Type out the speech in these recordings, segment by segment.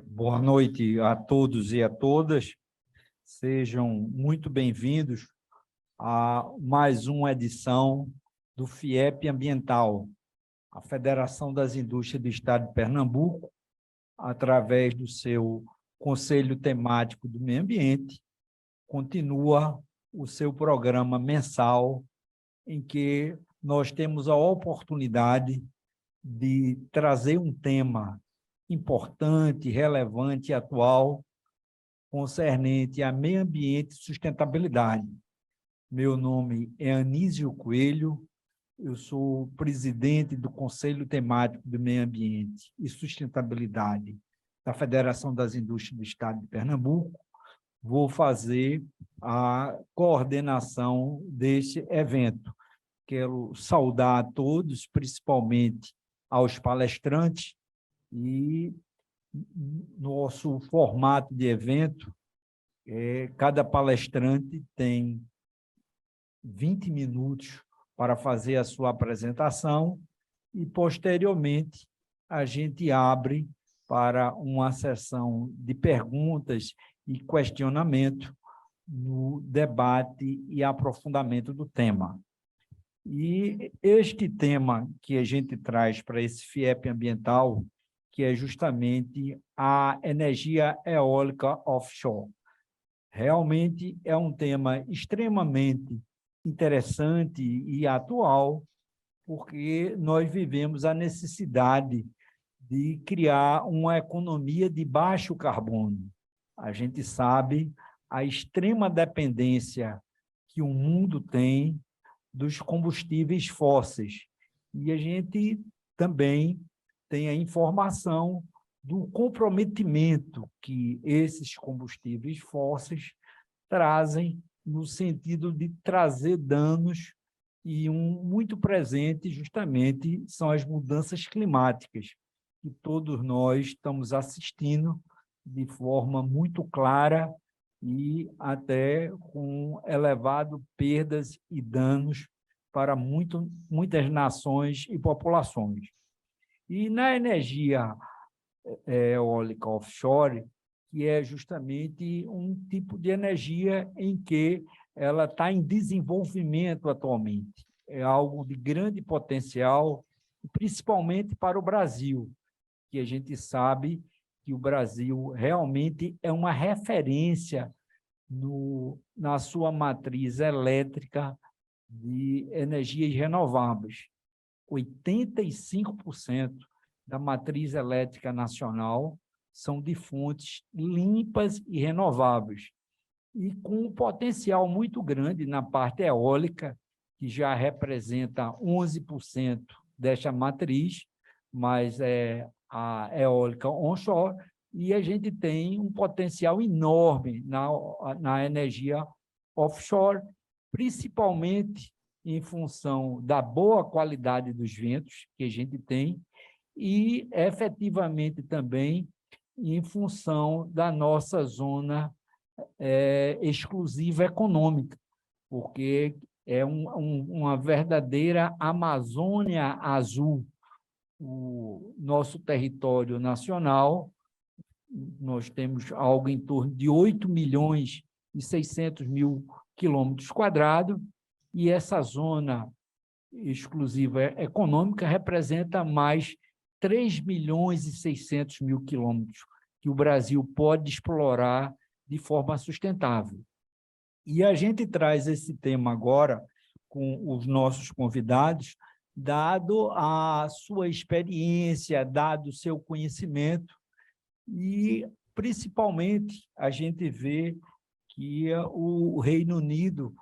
Boa noite a todos e a todas. Sejam muito bem-vindos a mais uma edição do FIEP Ambiental, a Federação das Indústrias do Estado de Pernambuco, através do seu Conselho Temático do Meio Ambiente, continua o seu programa mensal, em que nós temos a oportunidade de trazer um tema importante, relevante e atual, concernente a meio ambiente e sustentabilidade. Meu nome é Anísio Coelho, eu sou presidente do Conselho Temático do Meio Ambiente e Sustentabilidade da Federação das Indústrias do Estado de Pernambuco. Vou fazer a coordenação deste evento. Quero saudar a todos, principalmente aos palestrantes, e nosso formato de evento, cada palestrante tem 20 minutos para fazer a sua apresentação e, posteriormente, a gente abre para uma sessão de perguntas e questionamento no debate e aprofundamento do tema. E este tema que a gente traz para esse FIEP ambiental, que é justamente a energia eólica offshore. Realmente é um tema extremamente interessante e atual, porque nós vivemos a necessidade de criar uma economia de baixo carbono. A gente sabe a extrema dependência que o mundo tem dos combustíveis fósseis. E a gente também tem a informação do comprometimento que esses combustíveis fósseis trazem no sentido de trazer danos, e um muito presente justamente são as mudanças climáticas, que todos nós estamos assistindo de forma muito clara e até com elevado perdas e danos para muitas nações e populações. E na energia eólica offshore, que é justamente um tipo de energia em que ela está em desenvolvimento atualmente. É algo de grande potencial, principalmente para o Brasil, que a gente sabe que o Brasil realmente é uma referência na sua matriz elétrica de energias renováveis. 85% da matriz elétrica nacional são de fontes limpas e renováveis, e com um potencial muito grande na parte eólica, que já representa 11% desta matriz, mas é a eólica onshore, e a gente tem um potencial enorme na energia offshore, principalmente em função da boa qualidade dos ventos que a gente tem e, efetivamente, também em função da nossa zona exclusiva econômica, porque é uma verdadeira Amazônia azul. O nosso território nacional, nós temos algo em torno de 8.600.000 quilômetros quadrados, e essa zona exclusiva econômica representa mais 3.600.000 quilômetros que o Brasil pode explorar de forma sustentável. E a gente traz esse tema agora com os nossos convidados, dado a sua experiência, dado o seu conhecimento, e, principalmente, a gente vê que o Reino Unido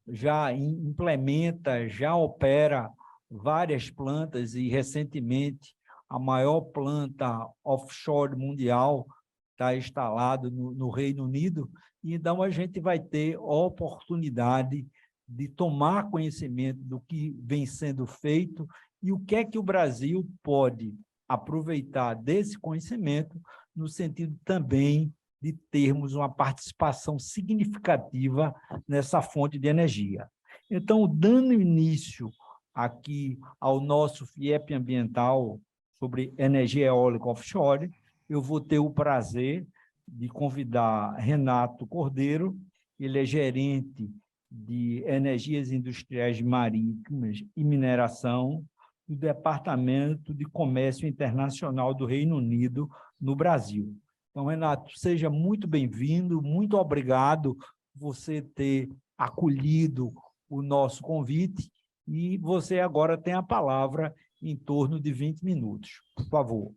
já implementa, já opera várias plantas, e, recentemente, a maior planta offshore mundial está instalada no Reino Unido. Então, a gente vai ter a oportunidade de tomar conhecimento do que vem sendo feito e o que é que o Brasil pode aproveitar desse conhecimento, no sentido também de termos uma participação significativa nessa fonte de energia. Então, dando início aqui ao nosso FIEP ambiental, sobre energia eólica offshore, eu vou ter o prazer de convidar Renato Cordeiro. Ele é gerente de Energias Industriais Marítimas e Mineração do Departamento de Comércio Internacional do Reino Unido, no Brasil. Então, Renato, seja muito bem-vindo, muito obrigado por você ter acolhido o nosso convite, e você agora tem a palavra em torno de 20 minutos. Por favor.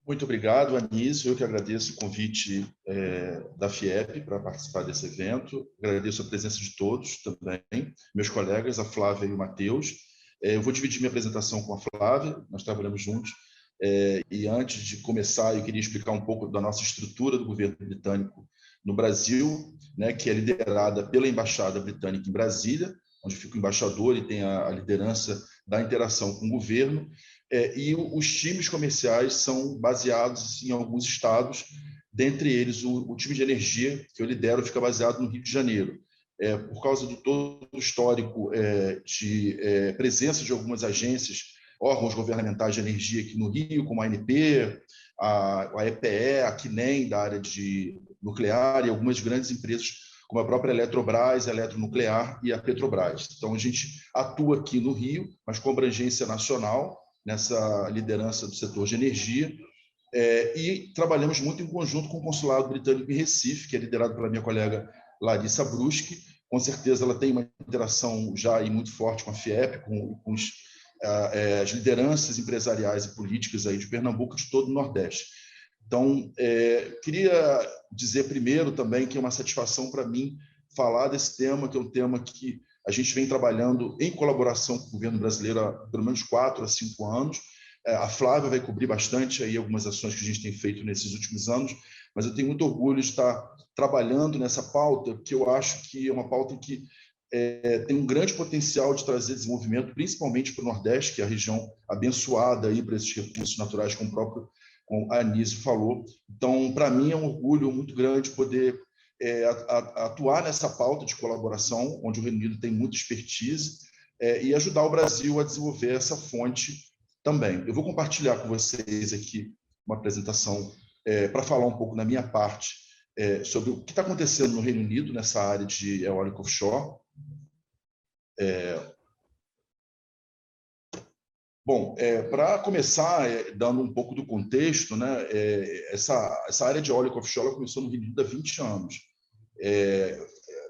Muito obrigado, Anísio. Eu que agradeço o convite da FIEP para participar desse evento. Agradeço a presença de todos também, meus colegas, a Flávia e o Matheus. Eu vou dividir minha apresentação com a Flávia, nós trabalhamos juntos. E antes de começar, eu queria explicar um pouco da nossa estrutura do governo britânico no Brasil, né, que é liderada pela Embaixada Britânica em Brasília, onde fica o embaixador e tem a liderança da interação com o governo. E os times comerciais são baseados em alguns estados, dentre eles o time de energia, que eu lidero, fica baseado no Rio de Janeiro. Por causa do todo o histórico de presença de algumas agências, órgãos governamentais de energia aqui no Rio, como a ANP, a EPE, a QNEM, da área de nuclear, e algumas grandes empresas, como a própria Eletrobras, a Eletronuclear e a Petrobras. Então, a gente atua aqui no Rio, mas com abrangência nacional, nessa liderança do setor de energia, e trabalhamos muito em conjunto com o Consulado Britânico em Recife, que é liderado pela minha colega Larissa Bruschi. Com certeza ela tem uma interação já aí muito forte com a FIEP, com as lideranças empresariais e políticas aí de Pernambuco, de todo o Nordeste. Então, queria dizer primeiro também que é uma satisfação para mim falar desse tema, que é um tema que a gente vem trabalhando em colaboração com o governo brasileiro há pelo menos 4 a 5 anos. A Flávia vai cobrir bastante aí algumas ações que a gente tem feito nesses últimos anos, mas eu tenho muito orgulho de estar trabalhando nessa pauta, que eu acho que é uma pauta que tem um grande potencial de trazer desenvolvimento, principalmente para o Nordeste, que é a região abençoada aí para esses recursos naturais, como a Anísio falou. Então, para mim, é um orgulho muito grande poder atuar nessa pauta de colaboração, onde o Reino Unido tem muita expertise, e ajudar o Brasil a desenvolver essa fonte também. Eu vou compartilhar com vocês aqui uma apresentação para falar um pouco na minha parte sobre o que está acontecendo no Reino Unido nessa área de eólica offshore. Bom, para começar, dando um pouco do contexto, né, essa área de eólica offshore ela começou no Reino Unido há 20 anos.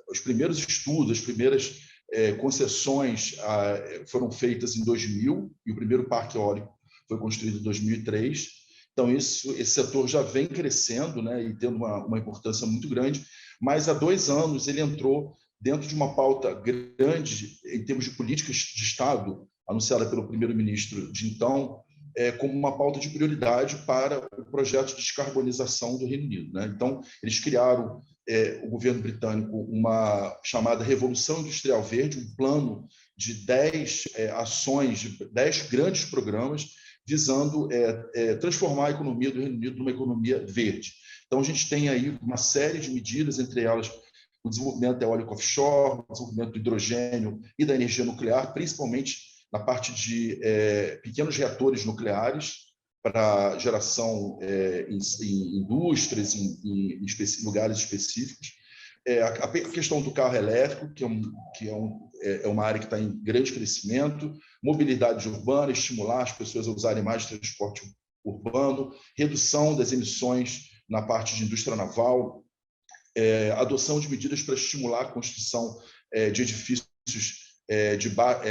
Os primeiros estudos, as primeiras concessões foram feitas em 2000, e o primeiro parque eólico foi construído em 2003. Então, esse setor já vem crescendo, né, e tendo uma importância muito grande, mas há 2 anos ele entrou dentro de uma pauta grande em termos de políticas de Estado, anunciada pelo primeiro-ministro de então, como uma pauta de prioridade para o projeto de descarbonização do Reino Unido, né? Então, eles criaram, o governo britânico, uma chamada Revolução Industrial Verde, um plano de 10 ações, de 10 grandes programas, visando transformar a economia do Reino Unido numa economia verde. Então, a gente tem aí uma série de medidas, entre elas o desenvolvimento da eólica offshore, o desenvolvimento do hidrogênio e da energia nuclear, principalmente na parte de pequenos reatores nucleares para geração em indústrias, em lugares específicos. A questão do carro elétrico, que é uma área que está em grande crescimento, mobilidade urbana, estimular as pessoas a usarem mais transporte urbano, redução das emissões na parte de indústria naval, adoção de medidas para estimular a construção de edifícios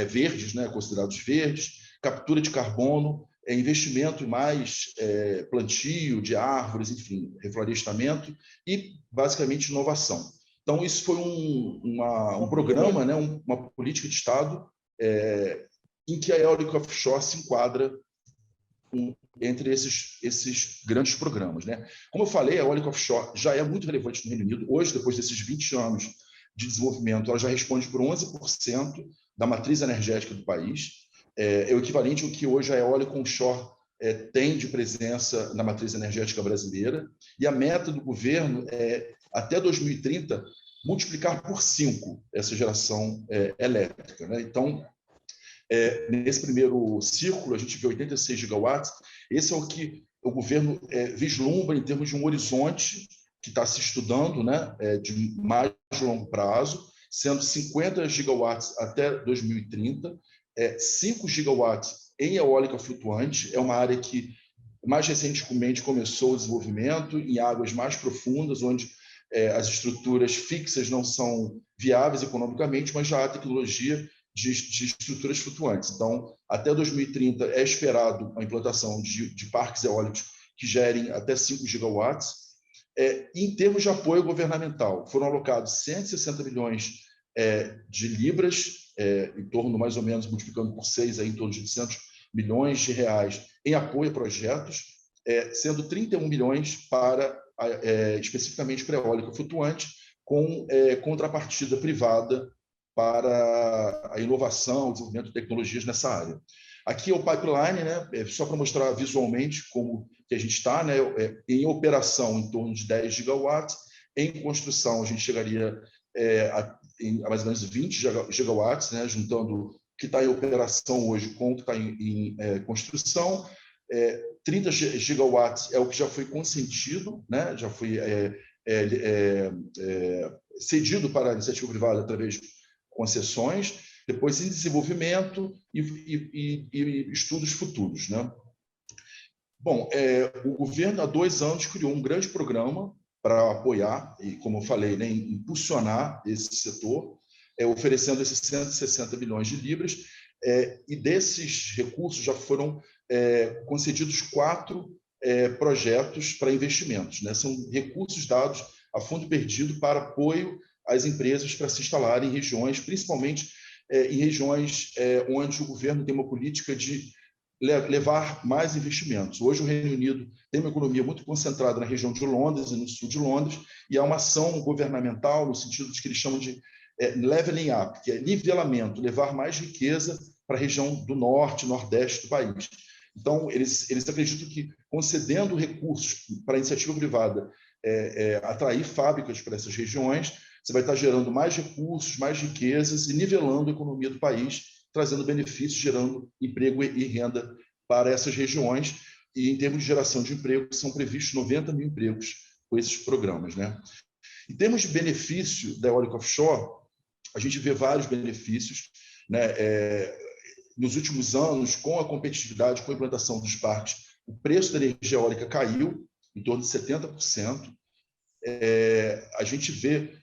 verdes, né, considerados verdes, captura de carbono, investimento em mais plantio de árvores, enfim, reflorestamento e, basicamente, inovação. Então, isso foi um programa, né, uma política de Estado em que a eólica offshore se enquadra entre esses grandes programas, né? Como eu falei, a eólica offshore já é muito relevante no Reino Unido. Hoje, depois desses 20 anos de desenvolvimento, ela já responde por 11% da matriz energética do país. É o equivalente ao que hoje a eólica onshore tem de presença na matriz energética brasileira. E a meta do governo é, até 2030, multiplicar por 5 essa geração elétrica, né? Então, Nesse primeiro círculo, a gente vê 86 gigawatts. Esse é o que o governo vislumbra em termos de um horizonte que está se estudando, né, de mais longo prazo, sendo 50 gigawatts até 2030, 5 gigawatts em eólica flutuante. É uma área que mais recentemente começou o desenvolvimento em águas mais profundas, onde as estruturas fixas não são viáveis economicamente, mas já há tecnologia de estruturas flutuantes. Então, até 2030 é esperado a implantação de parques eólicos que gerem até 5 gigawatts. Em termos de apoio governamental, foram alocados 160 milhões de libras, em torno, mais ou menos, multiplicando por 6, em torno de 800 milhões de reais em apoio a projetos, sendo 31 milhões especificamente para eólica flutuante, com contrapartida privada para a inovação, o desenvolvimento de tecnologias nessa área. Aqui é o pipeline, né? Só para mostrar visualmente como que a gente está, né? Em operação, em torno de 10 gigawatts. Em construção, a gente chegaria a mais ou menos 20 gigawatts, né? Juntando o que está em operação hoje com o que está em construção. 30 gigawatts é o que já foi consentido, né? Já foi cedido para a iniciativa privada através de concessões, depois em desenvolvimento e estudos futuros, né? Bom, o governo há 2 anos criou um grande programa para apoiar e, como eu falei, né, impulsionar esse setor, oferecendo esses 160 milhões de libras, e desses recursos já foram concedidos 4 projetos para investimentos, né? São recursos dados a fundo perdido para apoio às empresas para se instalarem em regiões, principalmente em regiões onde o governo tem uma política de levar mais investimentos. Hoje o Reino Unido tem uma economia muito concentrada na região de Londres e no sul de Londres, e há uma ação governamental no sentido de que eles chamam de leveling up, que é nivelamento, levar mais riqueza para a região do norte, nordeste do país. Então, eles acreditam que, concedendo recursos para a iniciativa privada atrair fábricas para essas regiões, você vai estar gerando mais recursos, mais riquezas e nivelando a economia do país, trazendo benefícios, gerando emprego e renda para essas regiões. E, em termos de geração de emprego, são previstos 90 mil empregos com esses programas, né? Em termos de benefício da eólica offshore, a gente vê vários benefícios, né? Nos últimos anos, com a competitividade, com a implantação dos parques, o preço da energia eólica caiu em torno de 70%. A gente vê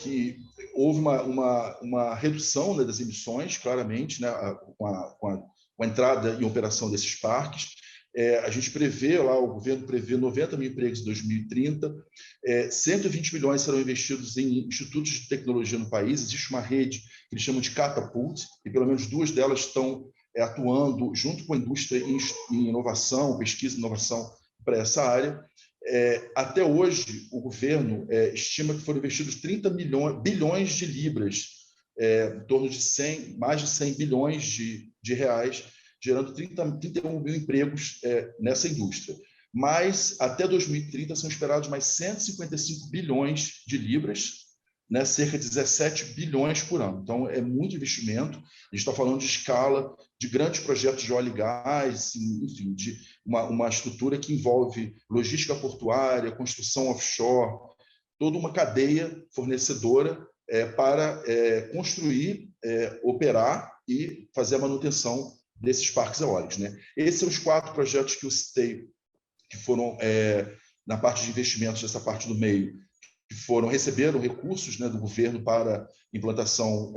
que houve uma redução, né, das emissões, claramente, né, com a entrada em operação desses parques. A gente prevê lá, o governo prevê 90 mil empregos em 2030, 120 milhões serão investidos em institutos de tecnologia no país. Existe uma rede que eles chamam de Catapult, e pelo menos 2 delas estão atuando junto com a indústria em inovação, pesquisa e inovação para essa área. Até hoje, o governo estima que foram investidos 30 bilhões de libras, em torno de mais de 100 bilhões de reais, gerando 31 mil empregos nessa indústria. Mas, até 2030, são esperados mais 155 bilhões de libras, né, cerca de 17 bilhões por ano. Então, é muito investimento. A gente está falando de escala, de grandes projetos de óleo e gás, enfim, de uma estrutura que envolve logística portuária, construção offshore, toda uma cadeia fornecedora para construir, operar e fazer a manutenção desses parques eólicos, né? Esses são os 4 projetos que eu citei, que foram, na parte de investimentos, dessa parte do meio, que receberam recursos, né, do governo para implantação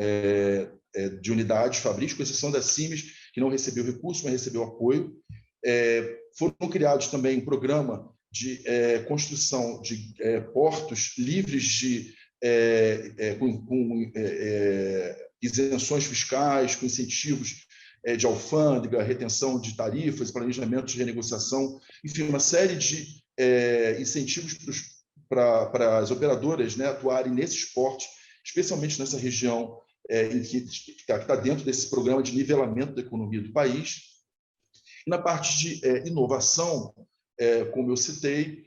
de unidades fabris, com exceção da Siemens, que não recebeu recurso, mas recebeu apoio. Foram criados também um programa de construção de portos livres com isenções fiscais, com incentivos de alfândega, retenção de tarifas, planejamento de renegociação, enfim, uma série de incentivos para as operadoras, né, atuarem nesses portos, especialmente nessa região que está dentro desse programa de nivelamento da economia do país. E na parte de inovação, como eu citei,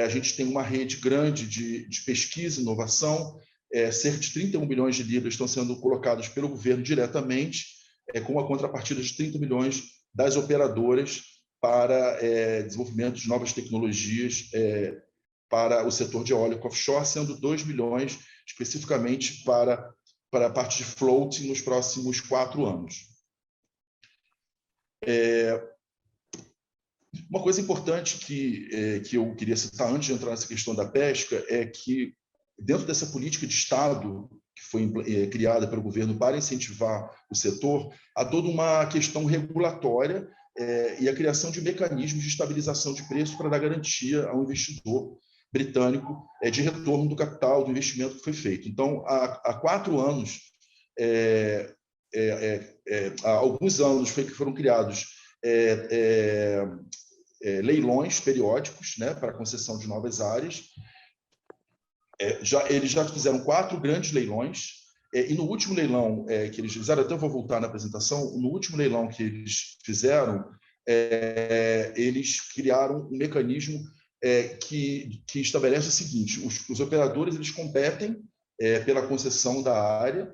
a gente tem uma rede grande de pesquisa e inovação, cerca de 31 bilhões de libras estão sendo colocados pelo governo diretamente, com a contrapartida de 30 milhões das operadoras para desenvolvimento de novas tecnologias para o setor de eólico offshore, sendo 2 milhões especificamente para a parte de floating nos próximos 4 anos. Uma coisa importante que eu queria citar antes de entrar nessa questão da pesca é que, dentro dessa política de Estado que foi criada pelo governo para incentivar o setor, há toda uma questão regulatória e a criação de mecanismos de estabilização de preço para dar garantia ao investidor britânico de retorno do capital, do investimento que foi feito. Então, há 4 anos, há alguns anos foram criados leilões periódicos, né, para a concessão de novas áreas. Eles já fizeram 4 grandes leilões, e no último leilão que eles fizeram, até eu vou voltar na apresentação, no último leilão que eles fizeram, eles criaram um mecanismo que estabelece o seguinte: os operadores eles competem pela concessão da área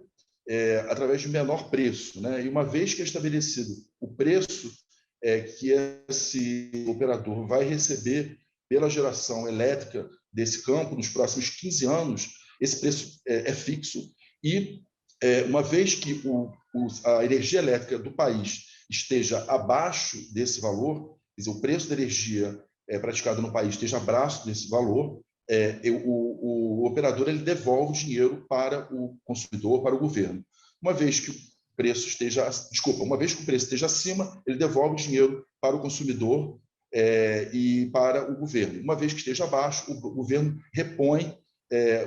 através de menor preço, né? E uma vez que é estabelecido o preço que esse operador vai receber pela geração elétrica desse campo nos próximos 15 anos, esse preço é fixo e, uma vez que a energia elétrica do país esteja abaixo desse valor, quer dizer, o preço da energia praticado no país esteja abaixo desse valor, o operador ele devolve o dinheiro para o consumidor, para o governo. Uma vez que o preço esteja acima, ele devolve o dinheiro para o consumidor e para o governo. Uma vez que esteja abaixo, o governo repõe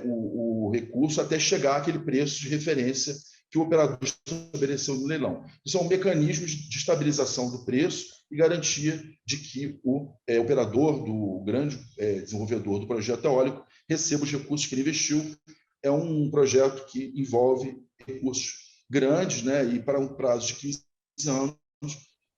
o recurso até chegar àquele preço de referência que o operador estabeleceu no leilão. Isso é um mecanismo de estabilização do preço e garantia de que o operador, do grande desenvolvedor do projeto eólico, receba os recursos que ele investiu. É um projeto que envolve recursos grandes, né? E para um prazo de 15 anos,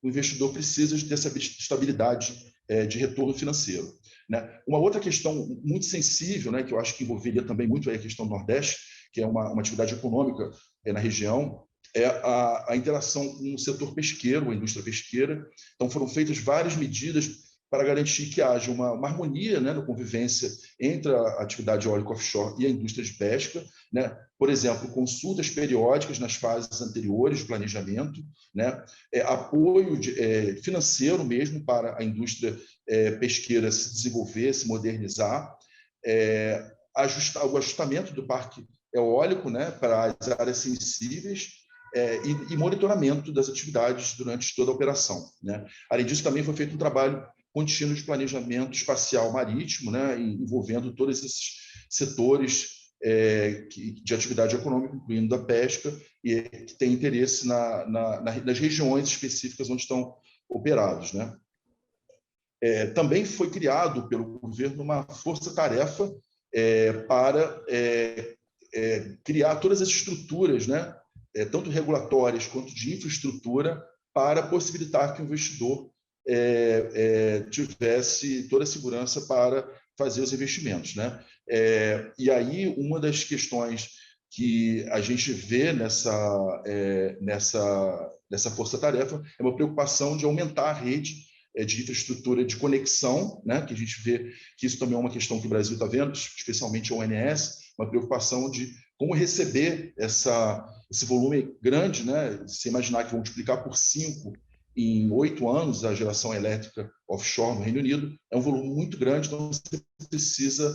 o investidor precisa de ter essa estabilidade de retorno financeiro, né? Uma outra questão muito sensível, né, que eu acho que envolveria também muito a questão do Nordeste, que é uma atividade econômica na região, é a interação com o setor pesqueiro, a indústria pesqueira. Então, foram feitas várias medidas para garantir que haja uma harmonia, né, na convivência entre a atividade eólica offshore e a indústria de pesca, né? Por exemplo, consultas periódicas nas fases anteriores de planejamento, né? Apoio financeiro mesmo para a indústria pesqueira se desenvolver, se modernizar, o ajustamento do parque eólico, né, para as áreas sensíveis, e monitoramento das atividades durante toda a operação, né? Além disso, também foi feito um trabalho contínuo de planejamento espacial marítimo, né, envolvendo todos esses setores de atividade econômica, incluindo a pesca, e que tem interesse nas regiões específicas onde estão operados, né? Também foi criado pelo governo uma força-tarefa para criar todas as estruturas, né, tanto regulatórias quanto de infraestrutura, para possibilitar que o investidor tivesse toda a segurança para fazer os investimentos, né? E aí, uma das questões que a gente vê nessa força-tarefa é uma preocupação de aumentar a rede de infraestrutura de conexão, né? Que a gente vê que isso também é uma questão que o Brasil está vendo, especialmente a ONS, uma preocupação de como receber esse volume grande, né? Se imaginar que vão multiplicar por 5 em 8 anos a geração elétrica offshore no Reino Unido, é um volume muito grande, então você precisa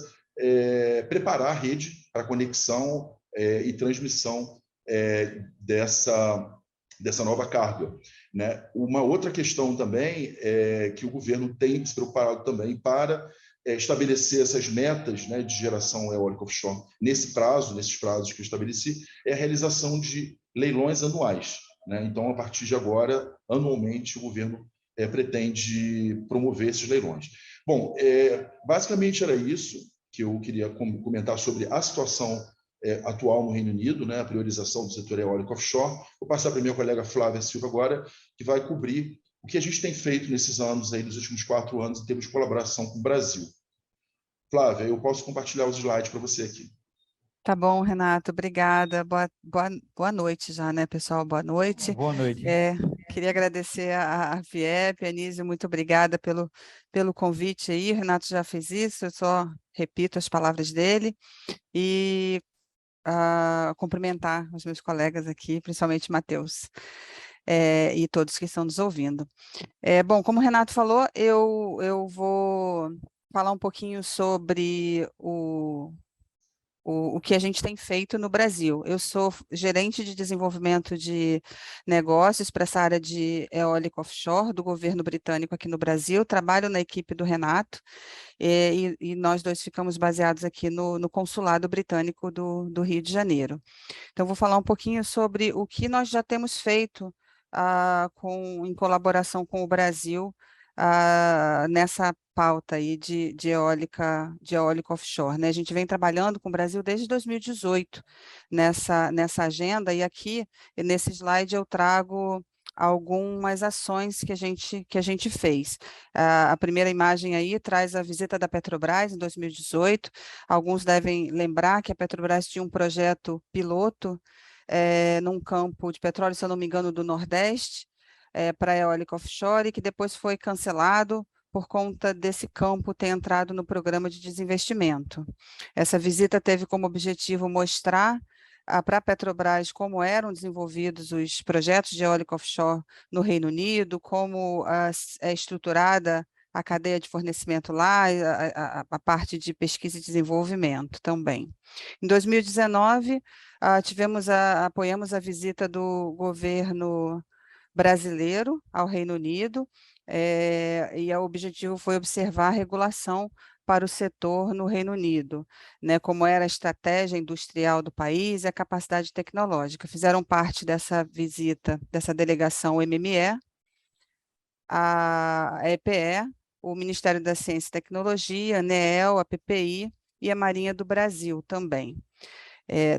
preparar a rede para conexão e transmissão dessa nova carga, né? Uma outra questão também é que o governo tem se preocupado também para estabelecer essas metas, né, de geração eólica offshore nesses prazos que eu estabeleci, é a realização de leilões anuais, né? Então, a partir de agora, anualmente, o governo pretende promover esses leilões. Bom, basicamente era isso que eu queria comentar sobre a situação atual no Reino Unido, né, a priorização do setor eólico offshore. Vou passar para a minha colega Flávia Silva agora, que vai cobrir o que a gente tem feito nesses anos, aí, nos últimos 4 anos, em termos de colaboração com o Brasil. Flávia, eu posso compartilhar os slides para você aqui. Tá bom, Renato, obrigada. Boa noite já, né, pessoal? Boa noite. Boa noite. Queria agradecer a FIEP, Anísio, muito obrigada pelo convite aí. O Renato já fez isso, eu só repito as palavras dele e cumprimentar os meus colegas aqui, principalmente Matheus, e todos que estão nos ouvindo. Bom, como o Renato falou, eu vou falar um pouquinho sobre o que a gente tem feito no Brasil. Eu sou gerente de desenvolvimento de negócios para essa área de eólica offshore do governo britânico aqui no Brasil, trabalho na equipe do Renato, e nós dois ficamos baseados aqui no Consulado Britânico do Rio de Janeiro. Então, vou falar um pouquinho sobre o que nós já temos feito em colaboração com o Brasil nessa pauta aí de eólica offshore, né? A gente vem trabalhando com o Brasil desde 2018 nessa agenda, e aqui, nesse slide, eu trago algumas ações que a gente fez. A primeira imagem aí traz a visita da Petrobras em 2018. Alguns devem lembrar que a Petrobras tinha um projeto piloto num campo de petróleo, se eu não me engano, do Nordeste, para a eólica offshore, que depois foi cancelado por conta desse campo ter entrado no programa de desinvestimento. Essa visita teve como objetivo mostrar para a Petrobras como eram desenvolvidos os projetos de eólica offshore no Reino Unido, como é estruturada a cadeia de fornecimento lá, a parte de pesquisa e desenvolvimento também. Em 2019, apoiamos a visita do governo brasileiro ao Reino Unido, e o objetivo foi observar a regulação para o setor no Reino Unido, né, como era a estratégia industrial do país e a capacidade tecnológica. Fizeram parte dessa visita, dessa delegação, o MME, a EPE, o Ministério da Ciência e Tecnologia, a ANEEL, a PPI e a Marinha do Brasil também.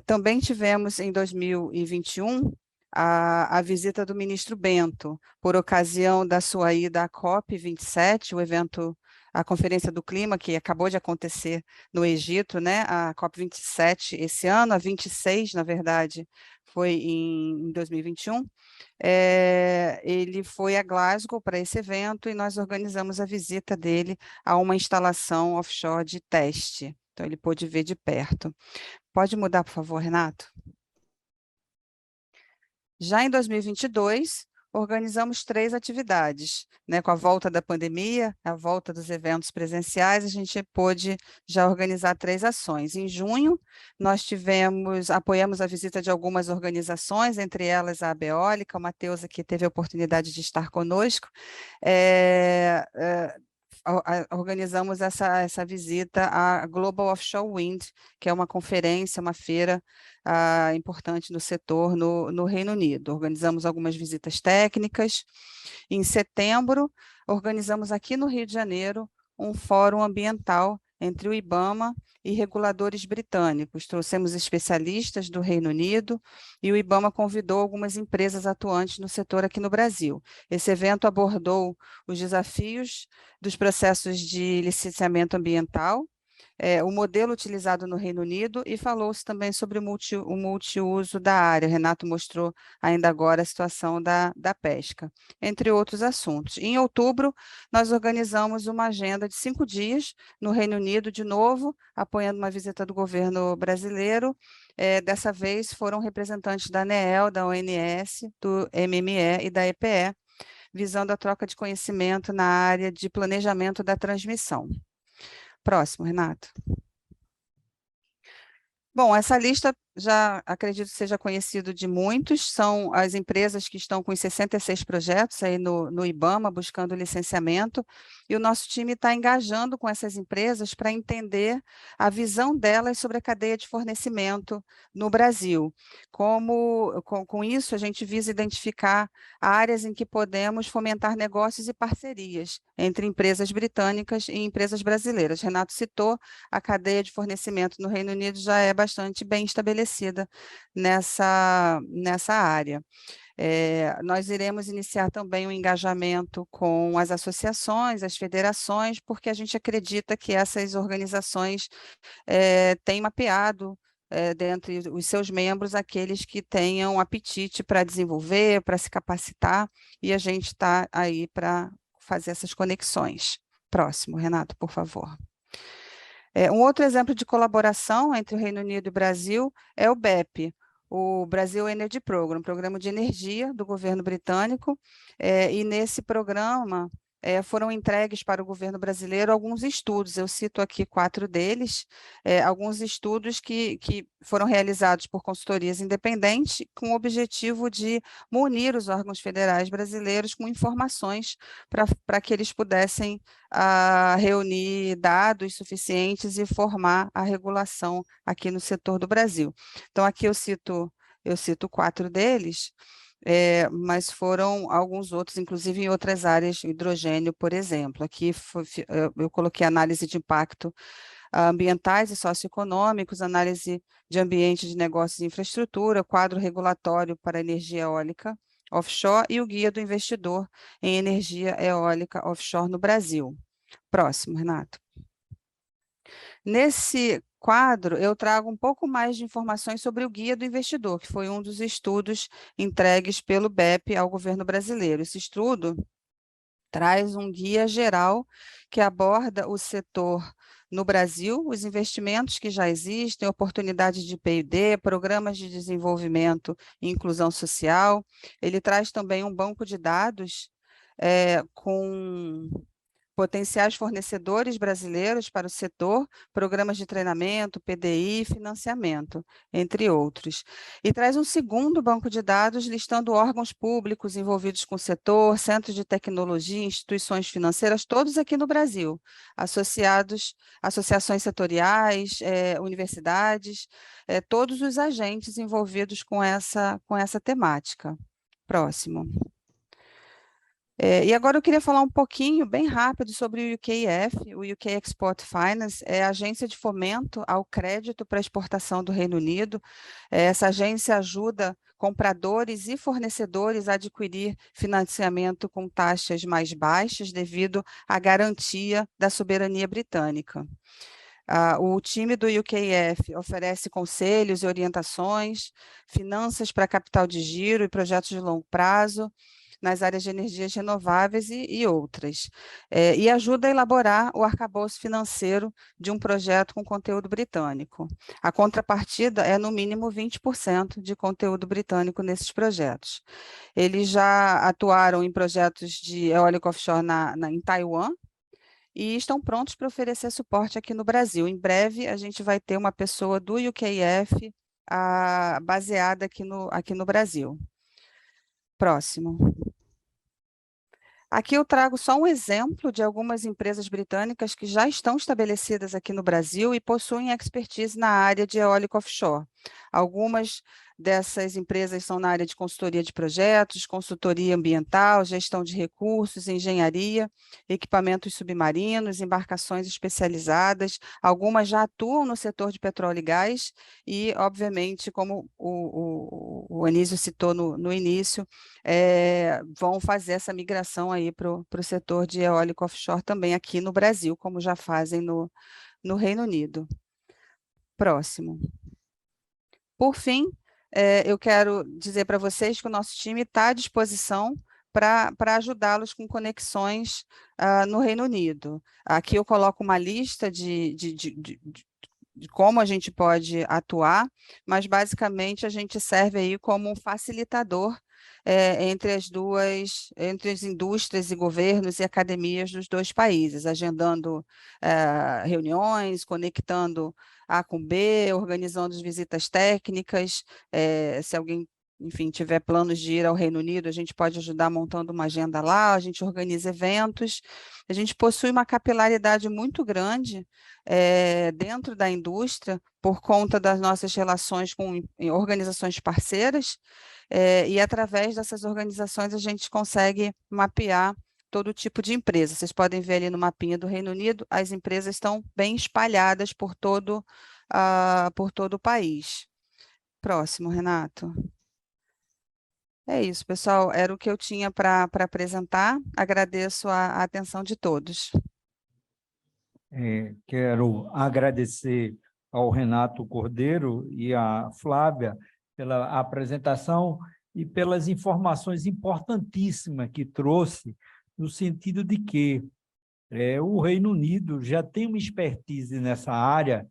Também tivemos, em 2021, a visita do ministro Bento, por ocasião da sua ida à COP27, o evento, a Conferência do Clima, que acabou de acontecer no Egito, né? A COP27 esse ano, a 26, na verdade, foi em 2021. Ele foi a Glasgow para esse evento e nós organizamos a visita dele a uma instalação offshore de teste. Então, ele pôde ver de perto. Pode mudar, por favor, Renato? Já em 2022, organizamos 3 atividades, né? Com a volta da pandemia, a volta dos eventos presenciais, a gente pôde já organizar 3 ações. Em junho, nós apoiamos a visita de algumas organizações, entre elas a Abeólica, o Matheus aqui teve a oportunidade de estar conosco, organizamos essa visita à Global Offshore Wind, que é uma conferência, uma feira importante no setor no Reino Unido. Organizamos algumas visitas técnicas. Em setembro, organizamos aqui no Rio de Janeiro um fórum ambiental entre o IBAMA e reguladores britânicos. Trouxemos especialistas do Reino Unido e o IBAMA convidou algumas empresas atuantes no setor aqui no Brasil. Esse evento abordou os desafios dos processos de licenciamento ambiental, o modelo utilizado no Reino Unido, e falou-se também sobre o multiuso da área. Renato mostrou ainda agora a situação da pesca, entre outros assuntos. Em outubro, nós organizamos uma agenda de 5 dias no Reino Unido, de novo, apoiando uma visita do governo brasileiro. Dessa vez foram representantes da ANEEL, da ONS, do MME e da EPE, visando a troca de conhecimento na área de planejamento da transmissão. Próximo, Renato. Bom, essa lista já acredito que seja conhecido de muitos, são as empresas que estão com os 66 projetos aí no IBAMA, buscando licenciamento, e o nosso time está engajando com essas empresas para entender a visão delas sobre a cadeia de fornecimento no Brasil. Com isso, a gente visa identificar áreas em que podemos fomentar negócios e parcerias entre empresas britânicas e empresas brasileiras. Renato citou, a cadeia de fornecimento no Reino Unido já é bastante bem estabelecida nessa área. Nós iremos iniciar também um engajamento com as associações, as federações, porque a gente acredita que essas organizações têm mapeado dentre os seus membros, aqueles que tenham apetite para desenvolver, para se capacitar, e a gente está aí para fazer essas conexões. Próximo, Renato, por favor. Um outro exemplo de colaboração entre o Reino Unido e o Brasil é o BEP, o Brazil Energy Program, programa de energia do governo britânico, e nesse programa foram entregues para o governo brasileiro alguns estudos, eu cito aqui 4 deles, alguns estudos que foram realizados por consultorias independentes com o objetivo de munir os órgãos federais brasileiros com informações para que eles pudessem reunir dados suficientes e formar a regulação aqui no setor do Brasil. Então, aqui eu cito 4 deles, mas foram alguns outros, inclusive em outras áreas, hidrogênio, por exemplo. Aqui eu coloquei análise de impacto ambientais e socioeconômicos, análise de ambiente de negócios e infraestrutura, quadro regulatório para energia eólica offshore e o guia do investidor em energia eólica offshore no Brasil. Próximo, Renato. Nesse quadro, eu trago um pouco mais de informações sobre o Guia do Investidor, que foi um dos estudos entregues pelo BEP ao governo brasileiro. Esse estudo traz um guia geral que aborda o setor no Brasil, os investimentos que já existem, oportunidades de PID, programas de desenvolvimento e inclusão social. Ele traz também um banco de dados com potenciais fornecedores brasileiros para o setor, programas de treinamento, PDI, financiamento, entre outros. E traz um segundo banco de dados listando órgãos públicos envolvidos com o setor, centros de tecnologia, instituições financeiras, todos aqui no Brasil, associações setoriais, universidades, todos os agentes envolvidos com essa temática. Próximo. E agora eu queria falar um pouquinho, bem rápido, sobre o UKEF, o UK Export Finance, é a agência de fomento ao crédito para exportação do Reino Unido. Essa agência ajuda compradores e fornecedores a adquirir financiamento com taxas mais baixas devido à garantia da soberania britânica. O time do UKEF oferece conselhos e orientações, finanças para capital de giro e projetos de longo prazo, nas áreas de energias renováveis e outras, e ajuda a elaborar o arcabouço financeiro de um projeto com conteúdo britânico. A contrapartida é, no mínimo, 20% de conteúdo britânico nesses projetos. Eles já atuaram em projetos de eólica offshore em Taiwan, e estão prontos para oferecer suporte aqui no Brasil. Em breve, a gente vai ter uma pessoa do UKEF baseada aqui no Brasil. Próximo. Aqui eu trago só um exemplo de algumas empresas britânicas que já estão estabelecidas aqui no Brasil e possuem expertise na área de eólica offshore. Algumas dessas empresas são na área de consultoria de projetos, consultoria ambiental, gestão de recursos, engenharia, equipamentos submarinos, embarcações especializadas. Algumas já atuam no setor de petróleo e gás e, obviamente, como o Anísio citou no início, vão fazer essa migração aí para o setor de eólica offshore também aqui no Brasil, como já fazem no Reino Unido. Próximo. Por fim, eu quero dizer para vocês que o nosso time está à disposição para ajudá-los com conexões no Reino Unido. Aqui eu coloco uma lista de como a gente pode atuar, mas basicamente a gente serve aí como um facilitador entre as indústrias e governos e academias dos dois países, agendando reuniões, conectando A com B, organizando as visitas técnicas, se alguém, enfim, tiver planos de ir ao Reino Unido, a gente pode ajudar montando uma agenda lá, a gente organiza eventos, a gente possui uma capilaridade muito grande dentro da indústria, por conta das nossas relações com organizações parceiras, e através dessas organizações a gente consegue mapear todo tipo de empresa. Vocês podem ver ali no mapinha do Reino Unido, as empresas estão bem espalhadas por todo o país. Próximo, Renato. É isso, pessoal, era o que eu tinha para apresentar. Agradeço a atenção de todos. Quero agradecer ao Renato Cordeiro e à Flávia pela apresentação e pelas informações importantíssimas que trouxe, no sentido de que o Reino Unido já tem uma expertise nessa área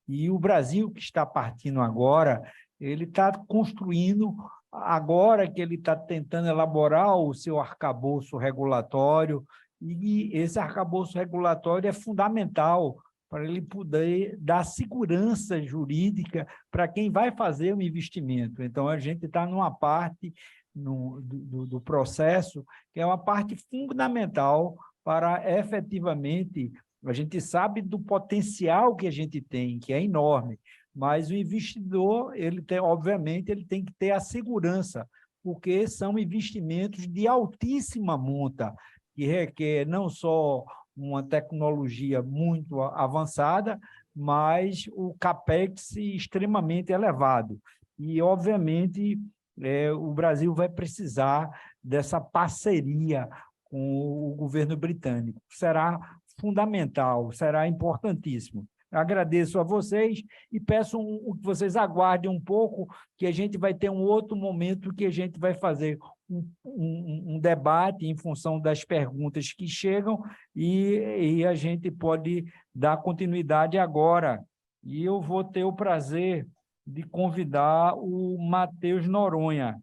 e o Brasil, que está partindo agora, ele está construindo, agora que ele está tentando elaborar o seu arcabouço regulatório, e esse arcabouço regulatório é fundamental para ele poder dar segurança jurídica para quem vai fazer o investimento. Então, a gente está numa parte do processo que é uma parte fundamental para efetivamente, a gente sabe do potencial que a gente tem, que é enorme, mas o investidor, obviamente, ele tem que ter a segurança, porque são investimentos de altíssima monta, que requer não só uma tecnologia muito avançada, mas o CAPEX extremamente elevado. E, obviamente, o Brasil vai precisar dessa parceria com o governo britânico. Será fundamental, será importantíssimo. Agradeço a vocês e peço que vocês aguardem um pouco, que a gente vai ter um outro momento que a gente vai fazer um debate em função das perguntas que chegam e a gente pode dar continuidade agora. E eu vou ter o prazer de convidar o Matheus Noronha.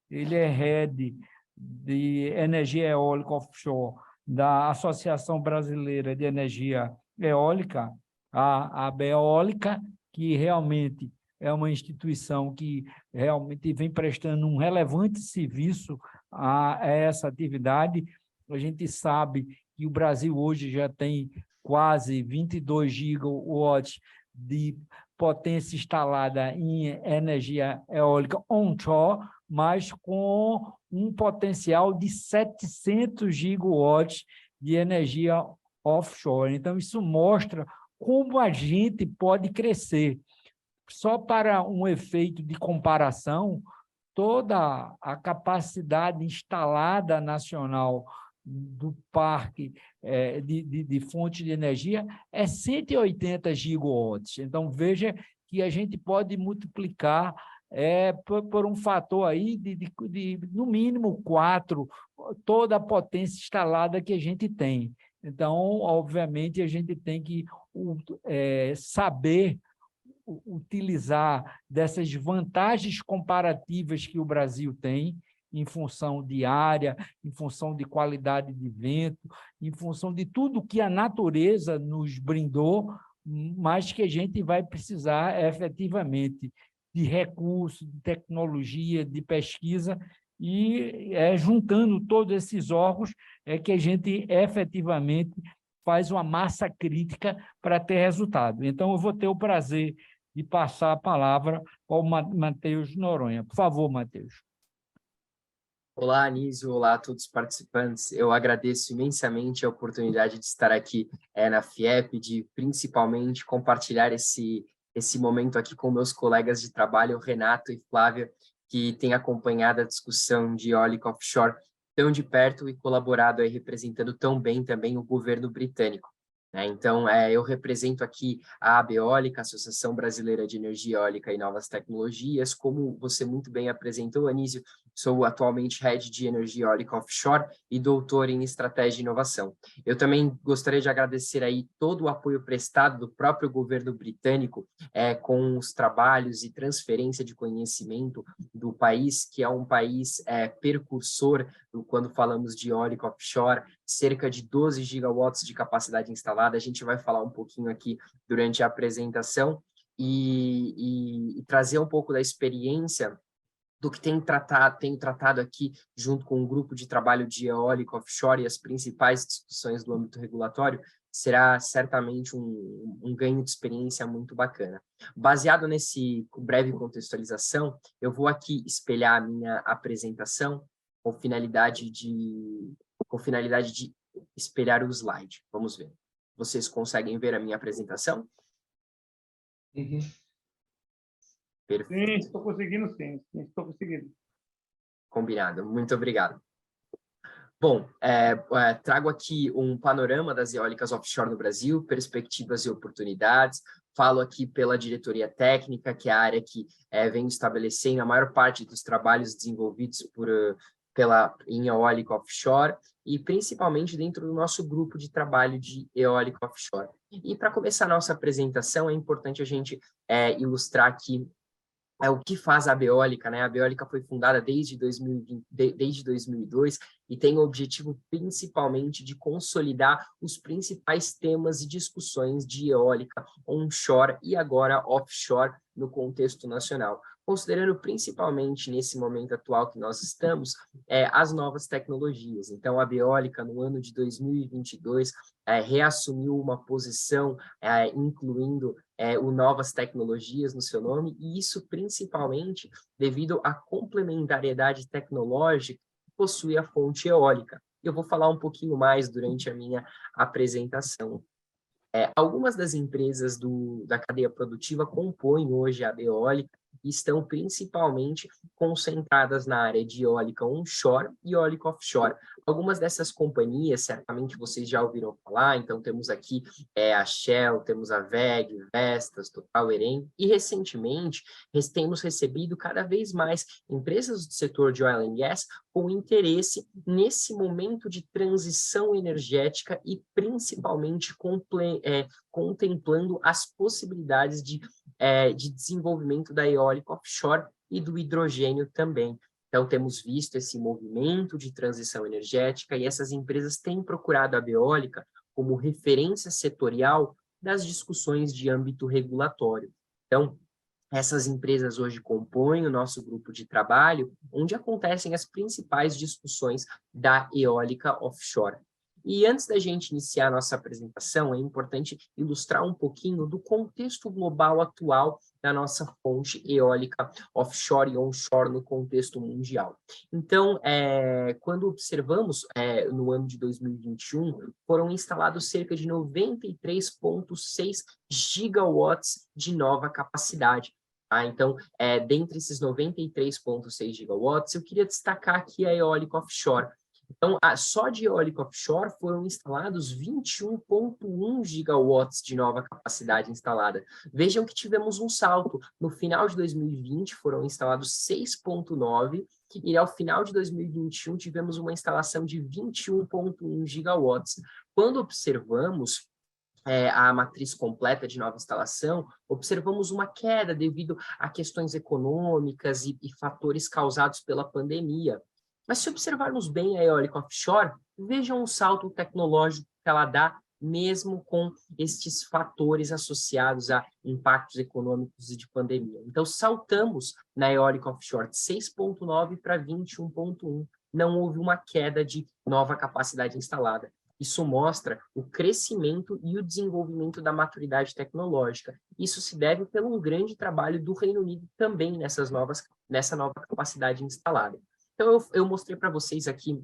Ele é head de energia eólica offshore da Associação Brasileira de Energia Eólica, a ABEólica, que realmente é uma instituição que realmente vem prestando um relevante serviço a essa atividade. A gente sabe que o Brasil hoje já tem quase 22 gigawatts de potência instalada em energia eólica onshore, mas com um potencial de 700 gigawatts de energia offshore. Então, isso mostra como a gente pode crescer. Só para um efeito de comparação, toda a capacidade instalada nacional do parque de fonte de energia é 180 gigawatts. Então, veja que a gente pode multiplicar por um fator aí de no mínimo 4, toda a potência instalada que a gente tem. Então, obviamente, a gente tem que saber utilizar dessas vantagens comparativas que o Brasil tem, em função de área, em função de qualidade de vento, em função de tudo que a natureza nos brindou, mas que a gente vai precisar efetivamente de recursos, de tecnologia, de pesquisa, e juntando todos esses órgãos que a gente efetivamente faz uma massa crítica para ter resultado. Então, eu vou ter o prazer de passar a palavra ao Matheus Noronha. Por favor, Matheus. Olá, Anísio. Olá a todos os participantes. Eu agradeço imensamente a oportunidade de estar aqui na FIEP, de principalmente compartilhar esse momento aqui com meus colegas de trabalho, Renato e Flávia, que têm acompanhado a discussão de eólica offshore tão de perto e colaborado aí representando tão bem também o governo britânico. Então, eu represento aqui a ABEólica, Associação Brasileira de Energia Eólica e Novas Tecnologias. Como você muito bem apresentou, Anísio, sou atualmente Head de Energia Eólica Offshore e doutor em Estratégia e Inovação. Eu também gostaria de agradecer aí todo o apoio prestado do próprio governo britânico com os trabalhos e transferência de conhecimento do país, que é um país precursor quando falamos de eólica offshore, cerca de 12 gigawatts de capacidade instalada. A gente vai falar um pouquinho aqui durante a apresentação e trazer um pouco da experiência do que tenho tratado aqui junto com um grupo de trabalho de eólica offshore e as principais discussões do âmbito regulatório. Será certamente um ganho de experiência muito bacana. Baseado nesse breve contextualização, eu vou aqui espelhar a minha apresentação com finalidade de espelhar o slide. Vamos ver. Vocês conseguem ver a minha apresentação? Uhum. Perfeito. Sim, estou conseguindo, sim. Estou conseguindo. Combinado. Muito obrigado. Bom, trago aqui um panorama das eólicas offshore no Brasil, perspectivas e oportunidades, Falo aqui pela diretoria técnica, que é a área que vem estabelecendo a maior parte dos trabalhos desenvolvidos em eólica offshore, e principalmente dentro do nosso grupo de trabalho de eólica offshore. E para começar a nossa apresentação, é importante a gente ilustrar aqui o que faz a Beólica, né? A Beólica foi fundada desde 2002 e tem o objetivo principalmente de consolidar os principais temas e discussões de eólica onshore e agora offshore no contexto nacional, considerando principalmente nesse momento atual que nós estamos, as novas tecnologias. Então, a Beólica, no ano de 2022, reassumiu uma posição, incluindo o novas tecnologias no seu nome, e isso principalmente devido à complementariedade tecnológica que possui a fonte eólica. Eu vou falar um pouquinho mais durante a minha apresentação. Algumas das empresas da cadeia produtiva compõem hoje a Beólica e estão principalmente concentradas na área de eólica onshore e eólica offshore. Algumas dessas companhias, certamente vocês já ouviram falar, então temos aqui a Shell, temos a WEG, Vestas, Total Eren, e recentemente temos recebido cada vez mais empresas do setor de oil and gas com interesse nesse momento de transição energética e principalmente contemplando as possibilidades de desenvolvimento da eólica offshore e do hidrogênio também. Então, temos visto esse movimento de transição energética e essas empresas têm procurado a Beólica como referência setorial das discussões de âmbito regulatório. Então, essas empresas hoje compõem o nosso grupo de trabalho, onde acontecem as principais discussões da eólica offshore. E antes da gente iniciar a nossa apresentação, é importante ilustrar um pouquinho do contexto global atual da nossa fonte eólica offshore e onshore no contexto mundial. Então, quando observamos, no ano de 2021, foram instalados cerca de 93,6 gigawatts de nova capacidade. Então, dentre esses 93,6 gigawatts, eu queria destacar aqui a eólica offshore. Então, só de eólica offshore foram instalados 21,1 gigawatts de nova capacidade instalada. Vejam que tivemos um salto. No final de 2020 foram instalados 6,9 e ao final de 2021 tivemos uma instalação de 21,1 gigawatts. Quando observamos a matriz completa de nova instalação, observamos uma queda devido a questões econômicas e fatores causados pela pandemia. Mas se observarmos bem a eólica offshore, vejam o salto tecnológico que ela dá, mesmo com estes fatores associados a impactos econômicos e de pandemia. Então, saltamos na eólica offshore de 6,9 para 21,1. Não houve uma queda de nova capacidade instalada. Isso mostra o crescimento e o desenvolvimento da maturidade tecnológica. Isso se deve pelo um grande trabalho do Reino Unido também nessa nova capacidade instalada. Então, eu mostrei para vocês aqui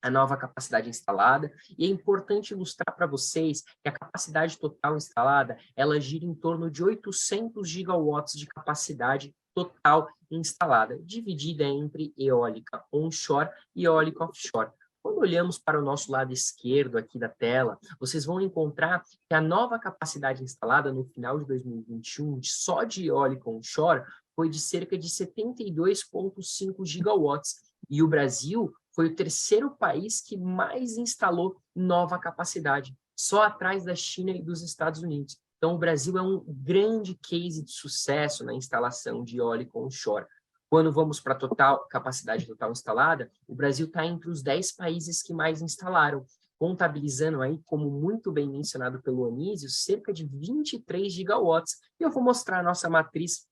a nova capacidade instalada, e é importante ilustrar para vocês que a capacidade total instalada, ela gira em torno de 800 gigawatts de capacidade total instalada, dividida entre eólica onshore e eólica offshore. Quando olhamos para o nosso lado esquerdo aqui da tela, vocês vão encontrar que a nova capacidade instalada no final de 2021, só de eólica onshore, foi de cerca de 72,5 gigawatts. E o Brasil foi o terceiro país que mais instalou nova capacidade, só atrás da China e dos Estados Unidos. Então, o Brasil é um grande case de sucesso na instalação de eólica onshore. Quando vamos para a capacidade total instalada, o Brasil está entre os 10 países que mais instalaram, contabilizando aí, como muito bem mencionado pelo Anísio, cerca de 23 gigawatts. E eu vou mostrar a nossa matriz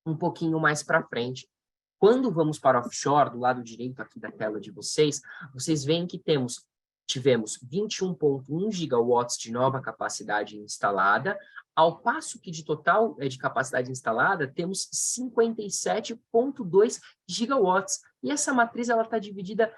um pouquinho mais para frente. Quando vamos para offshore, do lado direito aqui da tela de vocês, vocês veem que tivemos 21,1 gigawatts de nova capacidade instalada, ao passo que de total de capacidade instalada, temos 57,2 gigawatts. E essa matriz está dividida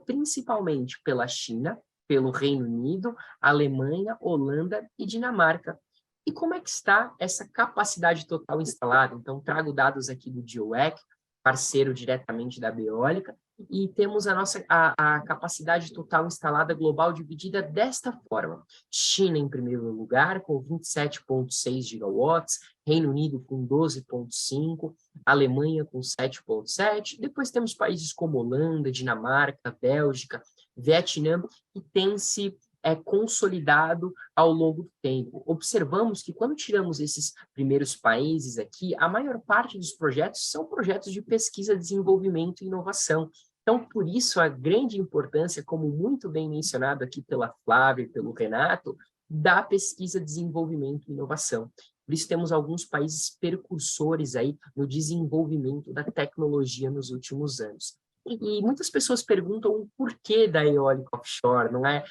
principalmente pela China, pelo Reino Unido, Alemanha, Holanda e Dinamarca. E como é que está essa capacidade total instalada? Então, trago dados aqui do GEOEC, parceiro diretamente da Beólica, e temos a capacidade total instalada global dividida desta forma. China em primeiro lugar, com 27,6 gigawatts, Reino Unido com 12,5, Alemanha com 7,7, depois temos países como Holanda, Dinamarca, Bélgica, Vietnã, que têm se consolidado ao longo do tempo. Observamos que quando tiramos esses primeiros países aqui, a maior parte dos projetos são projetos de pesquisa, desenvolvimento e inovação. Então, por isso, a grande importância, como muito bem mencionado aqui pela Flávia e pelo Renato, da pesquisa, desenvolvimento e inovação. Por isso, temos alguns países precursores aí no desenvolvimento da tecnologia nos últimos anos. E muitas pessoas perguntam o porquê da eólica offshore, não é?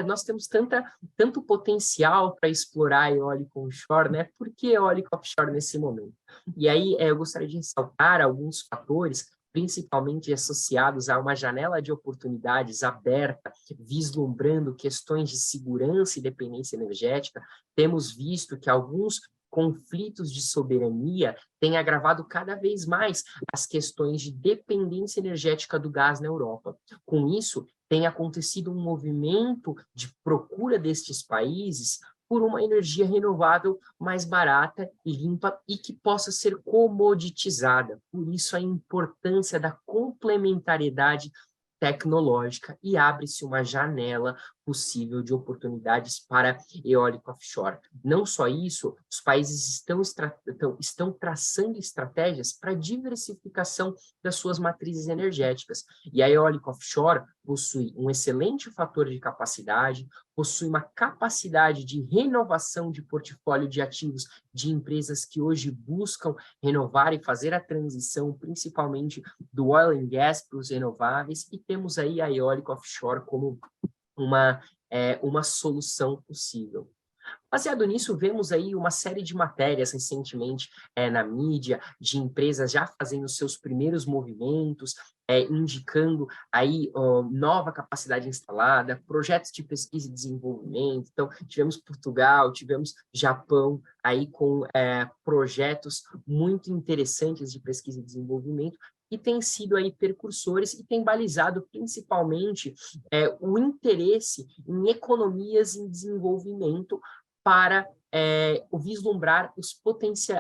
Nós temos tanto potencial para explorar a eólica onshore, né? Por que eólica offshore nesse momento? E aí eu gostaria de ressaltar alguns fatores, principalmente associados a uma janela de oportunidades aberta, vislumbrando questões de segurança e dependência energética. Temos visto que alguns conflitos de soberania têm agravado cada vez mais as questões de dependência energética do gás na Europa. Com isso, tem acontecido um movimento de procura destes países por uma energia renovável mais barata e limpa e que possa ser comoditizada. Por isso, a importância da complementariedade tecnológica e abre-se uma janela possível de oportunidades para eólica offshore. Não só isso, os países estão traçando estratégias para diversificação das suas matrizes energéticas. E a eólica offshore possui um excelente fator de capacidade, possui uma capacidade de renovação de portfólio de ativos de empresas que hoje buscam renovar e fazer a transição, principalmente do oil and gas para os renováveis, e temos aí a eólica offshore como uma solução possível. Baseado nisso, vemos aí uma série de matérias recentemente na mídia, de empresas já fazendo seus primeiros movimentos, indicando aí nova capacidade instalada, projetos de pesquisa e desenvolvimento. Então, tivemos Portugal, tivemos Japão, aí com projetos muito interessantes de pesquisa e desenvolvimento, e têm sido aí precursores e têm balizado principalmente o interesse em economias em desenvolvimento para vislumbrar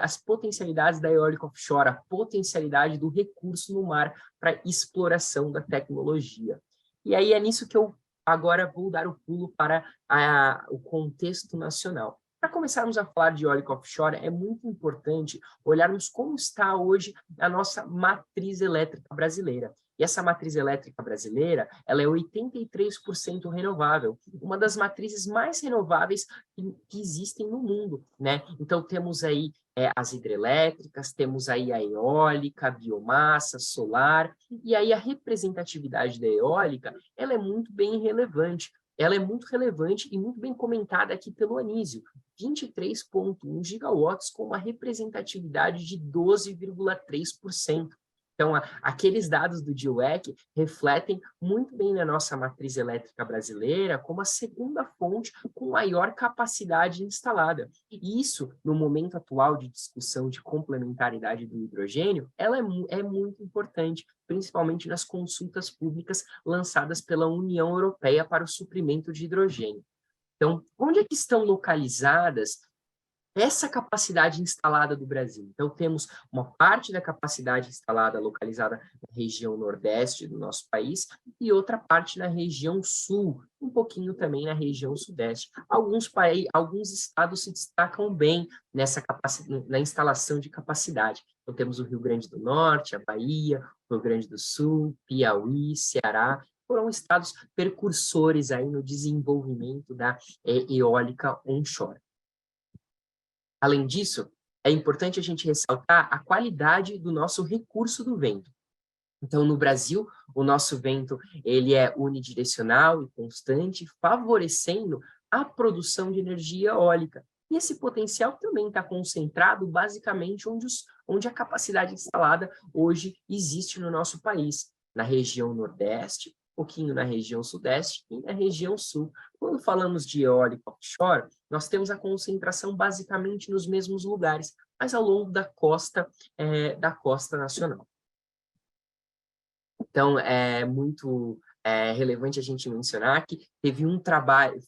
as potencialidades da eólica offshore, a potencialidade do recurso no mar para exploração da tecnologia. E aí é nisso que eu agora vou dar o pulo para o contexto nacional. Para começarmos a falar de eólica offshore, é muito importante olharmos como está hoje a nossa matriz elétrica brasileira. E essa matriz elétrica brasileira, ela é 83% renovável, uma das matrizes mais renováveis que existem no mundo, né? Então, temos aí as hidrelétricas, temos aí a eólica, a biomassa, solar, e aí a representatividade da eólica, ela é muito bem relevante. Ela é muito relevante e muito bem comentada aqui pelo Anísio, 23,1 gigawatts com uma representatividade de 12,3%. Então, aqueles dados do GIUEC refletem muito bem na nossa matriz elétrica brasileira como a segunda fonte com maior capacidade instalada. E isso, no momento atual de discussão de complementaridade do hidrogênio, ela é muito importante, principalmente nas consultas públicas lançadas pela União Europeia para o suprimento de hidrogênio. Então, onde é que estão localizadas essa capacidade instalada do Brasil? Então, temos uma parte da capacidade instalada localizada na região nordeste do nosso país e outra parte na região sul, um pouquinho também na região sudeste. Alguns estados se destacam bem na instalação de capacidade. Então, temos o Rio Grande do Norte, a Bahia, o Rio Grande do Sul, Piauí, Ceará, foram estados precursores aí no desenvolvimento da eólica onshore. Além disso, é importante a gente ressaltar a qualidade do nosso recurso do vento. Então, no Brasil, o nosso vento ele é unidirecional e constante, favorecendo a produção de energia eólica. E esse potencial também está concentrado basicamente onde a capacidade instalada hoje existe no nosso país, na região nordeste, um pouquinho na região sudeste e na região sul. Quando falamos de eólica offshore, nós temos a concentração basicamente nos mesmos lugares, mas ao longo da costa nacional. Então, é muito relevante a gente mencionar que teve um trabalho,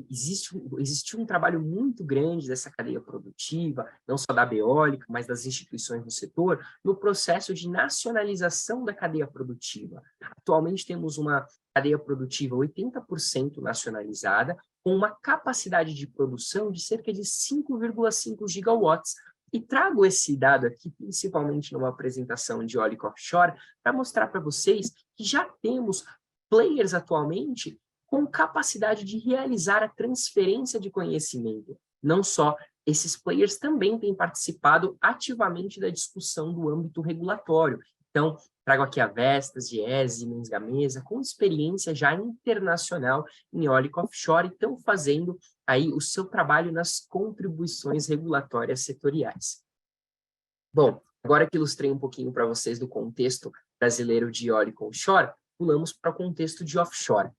existe um trabalho muito grande dessa cadeia produtiva, não só da Eólica, mas das instituições do setor, no processo de nacionalização da cadeia produtiva. Atualmente temos uma cadeia produtiva 80% nacionalizada, com uma capacidade de produção de cerca de 5,5 gigawatts. E trago esse dado aqui, principalmente numa apresentação de eólica offshore, para mostrar para vocês que já temos players atualmente com capacidade de realizar a transferência de conhecimento. Não só, esses players também têm participado ativamente da discussão do âmbito regulatório. Então, trago aqui a Vestas, GES, Siemens Gamesa, com experiência já internacional em eólica offshore, e estão fazendo aí o seu trabalho nas contribuições regulatórias setoriais. Bom, agora que ilustrei um pouquinho para vocês do contexto brasileiro de eólica offshore, pulamos para o contexto de offshore.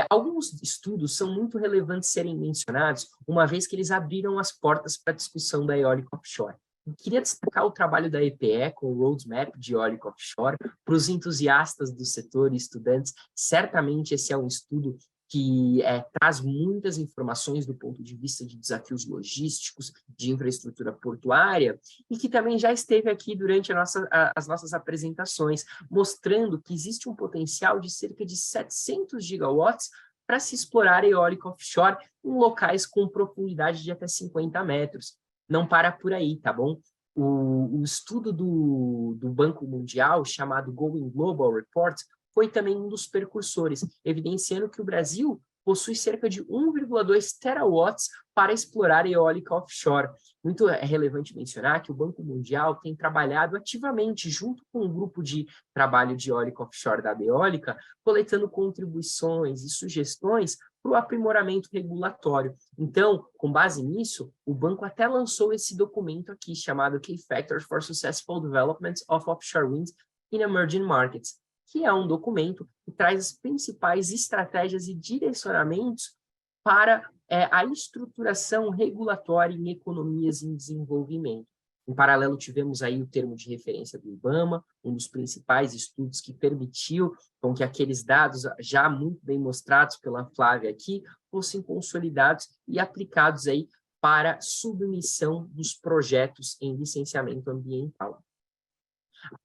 Alguns estudos são muito relevantes serem mencionados, uma vez que eles abriram as portas para a discussão da eólica offshore. Eu queria destacar o trabalho da EPE com o Roadmap de eólica offshore. Para os entusiastas do setor e estudantes, certamente esse é um estudo que traz muitas informações do ponto de vista de desafios logísticos, de infraestrutura portuária, e que também já esteve aqui durante as nossas apresentações, mostrando que existe um potencial de cerca de 700 gigawatts para se explorar eólica offshore em locais com profundidade de até 50 metros. Não para por aí, tá bom? O estudo do Banco Mundial, chamado Going Global Report, foi também um dos precursores, evidenciando que o Brasil possui cerca de 1,2 terawatts para explorar eólica offshore. Muito relevante mencionar que o Banco Mundial tem trabalhado ativamente junto com um grupo de trabalho de eólica offshore da Eólica, coletando contribuições e sugestões para o aprimoramento regulatório. Então, com base nisso, o banco até lançou esse documento aqui, chamado Key Factors for Successful Development of Offshore Wind in Emerging Markets, que é um documento que traz as principais estratégias e direcionamentos para a estruturação regulatória em economias em desenvolvimento. Em paralelo, tivemos aí o termo de referência do IBAMA, um dos principais estudos que permitiu com que aqueles dados já muito bem mostrados pela Flávia aqui fossem consolidados e aplicados aí para submissão dos projetos em licenciamento ambiental.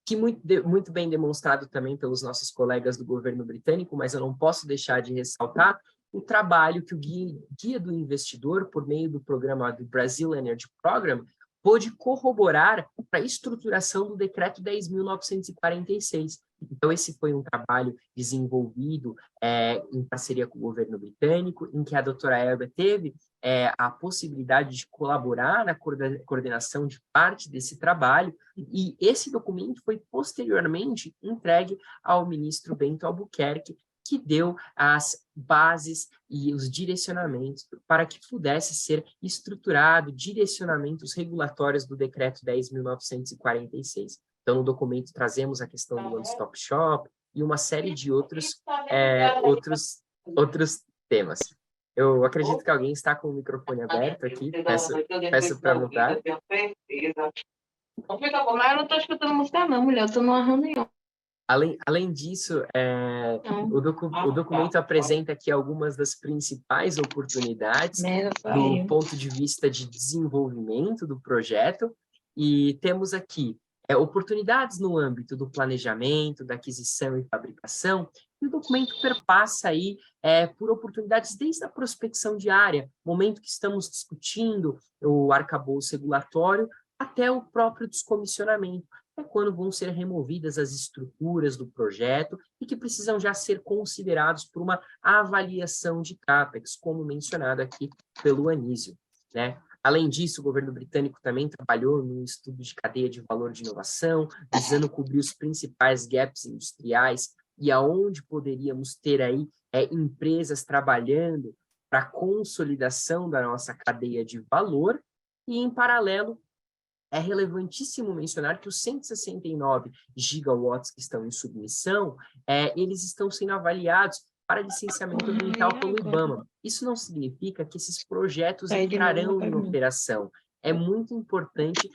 Que muito bem demonstrado também pelos nossos colegas do governo britânico, mas eu não posso deixar de ressaltar o trabalho que o Guia do Investidor, por meio do programa do Brazil Energy Program, pôde corroborar para a estruturação do Decreto 10.946. Então, esse foi um trabalho desenvolvido em parceria com o governo britânico, em que a doutora Elba teve a possibilidade de colaborar na coordenação de parte desse trabalho, e esse documento foi posteriormente entregue ao ministro Bento Albuquerque, que deu as bases e os direcionamentos para que pudesse ser estruturado direcionamentos regulatórios do Decreto 10.946. Então, no documento trazemos a questão do One Stop Shop e uma série de outros temas. Eu acredito que alguém está com o microfone aberto aqui, peço para mudar. Não fica bom, mas eu não estou escutando música não, mulher, eu estou numa reunião. Além disso, o documento apresenta aqui algumas das principais oportunidades do ponto de vista de desenvolvimento do projeto, e temos aqui oportunidades no âmbito do planejamento, da aquisição e fabricação, e o documento perpassa aí por oportunidades desde a prospecção de área, momento que estamos discutindo o arcabouço regulatório, até o próprio descomissionamento, quando vão ser removidas as estruturas do projeto e que precisam já ser considerados por uma avaliação de CAPEX, como mencionado aqui pelo Anísio, né? Além disso, o governo britânico também trabalhou no estudo de cadeia de valor de inovação, visando cobrir os principais gaps industriais e aonde poderíamos ter aí empresas trabalhando para a consolidação da nossa cadeia de valor, e, em paralelo, é relevantíssimo mencionar que os 169 gigawatts que estão em submissão, eles estão sendo avaliados para licenciamento ambiental pelo IBAMA. Isso não significa que esses projetos entrarão em operação. É muito importante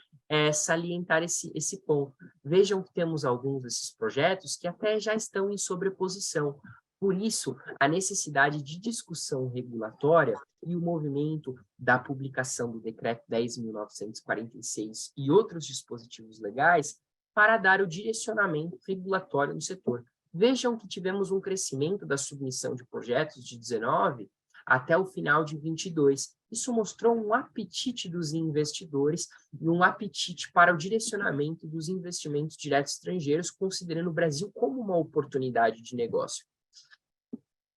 salientar esse ponto. Vejam que temos alguns desses projetos que até já estão em sobreposição. Por isso, a necessidade de discussão regulatória e o movimento da publicação do Decreto 10.946 e outros dispositivos legais para dar o direcionamento regulatório no setor. Vejam que tivemos um crescimento da submissão de projetos de 19 até o final de 22. Isso mostrou um apetite dos investidores e um apetite para o direcionamento dos investimentos diretos estrangeiros, considerando o Brasil como uma oportunidade de negócio.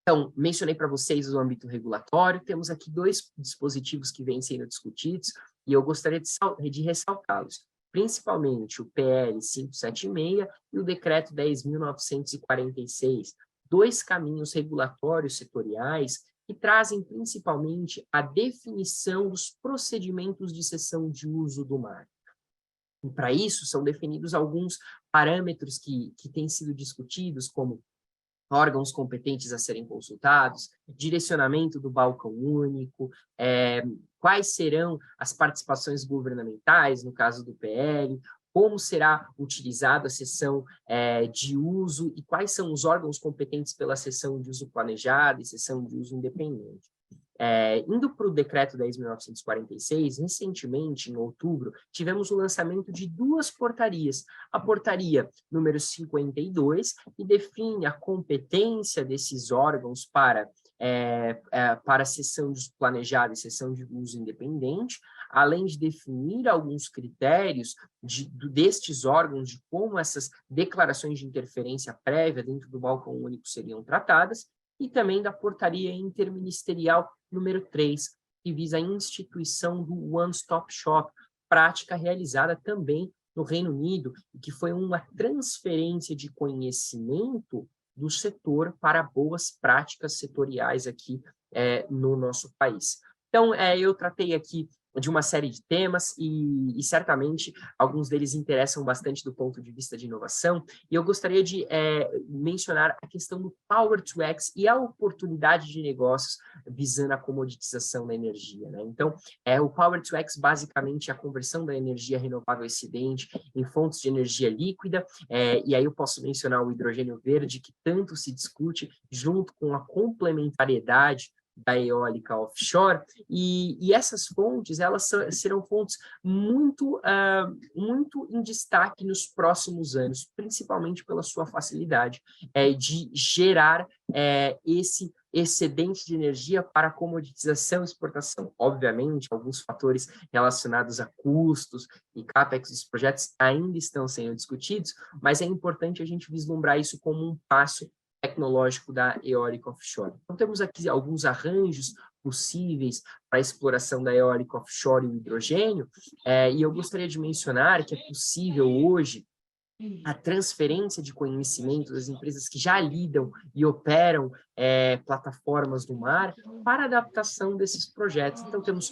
Então, mencionei para vocês o âmbito regulatório, temos aqui 2 dispositivos que vêm sendo discutidos e eu gostaria de ressaltá-los, principalmente o PL 576 e o Decreto 10.946, 2 caminhos regulatórios setoriais que trazem principalmente a definição dos procedimentos de cessão de uso do mar. E para isso são definidos alguns parâmetros que têm sido discutidos, como órgãos competentes a serem consultados, direcionamento do balcão único, quais serão as participações governamentais, no caso do PL, como será utilizada a cessão de uso e quais são os órgãos competentes pela cessão de uso planejada e cessão de uso independente. Indo para o decreto 10.946, recentemente, em outubro, tivemos o lançamento de 2 portarias. A portaria número 52, que define a competência desses órgãos para cessão de uso planejado e cessão de uso independente, além de definir alguns critérios destes órgãos de como essas declarações de interferência prévia dentro do balcão único seriam tratadas, e também da portaria interministerial número 3, que visa a instituição do One Stop Shop, prática realizada também no Reino Unido, e que foi uma transferência de conhecimento do setor para boas práticas setoriais aqui no nosso país. Então, eu tratei aqui de uma série de temas e certamente alguns deles interessam bastante do ponto de vista de inovação, e eu gostaria de mencionar a questão do Power to X e a oportunidade de negócios visando a comoditização da energia, né? Então, o Power to X basicamente é a conversão da energia renovável excedente em fontes de energia líquida, e aí eu posso mencionar o hidrogênio verde, que tanto se discute, junto com a complementariedade da eólica offshore, e essas fontes, elas serão fontes muito em destaque nos próximos anos, principalmente pela sua facilidade de gerar esse excedente de energia para comoditização e exportação. Obviamente, alguns fatores relacionados a custos e capex dos projetos ainda estão sendo discutidos, mas é importante a gente vislumbrar isso como um passo tecnológico da eólica offshore. Então, temos aqui alguns arranjos possíveis para a exploração da eólica offshore e o hidrogênio, e eu gostaria de mencionar que é possível hoje a transferência de conhecimento das empresas que já lidam e operam plataformas no mar para a adaptação desses projetos. Então, temos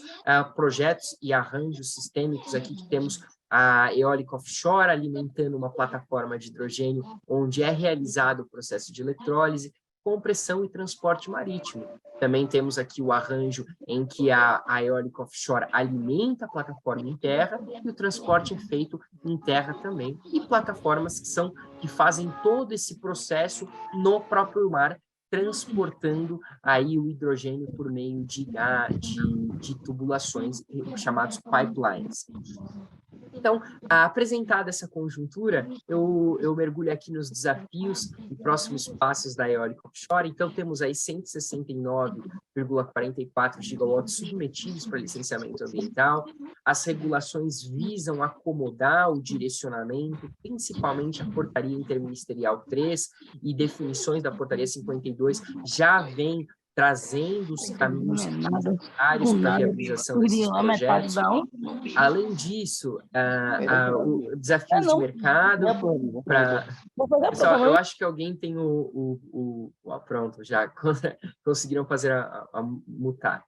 projetos e arranjos sistêmicos aqui que temos a eólica offshore alimentando uma plataforma de hidrogênio onde é realizado o processo de eletrólise, compressão e transporte marítimo. Também temos aqui o arranjo em que a eólica offshore alimenta a plataforma em terra e o transporte é feito em terra também. E plataformas que fazem todo esse processo no próprio mar, transportando aí o hidrogênio por meio de tubulações chamados pipelines. Então, apresentada essa conjuntura, eu mergulho aqui nos desafios e próximos passos da eólica offshore. Então, temos aí 169,44 gigawatts submetidos para licenciamento ambiental. As regulações visam acomodar o direcionamento, principalmente a portaria interministerial 3 e definições da portaria 52 já vem trazendo os caminhos necessários para a realização desses projetos. Além disso, o desafios de mercado para... Pessoal, eu acho que alguém tem pronto, já conseguiram fazer a mutar.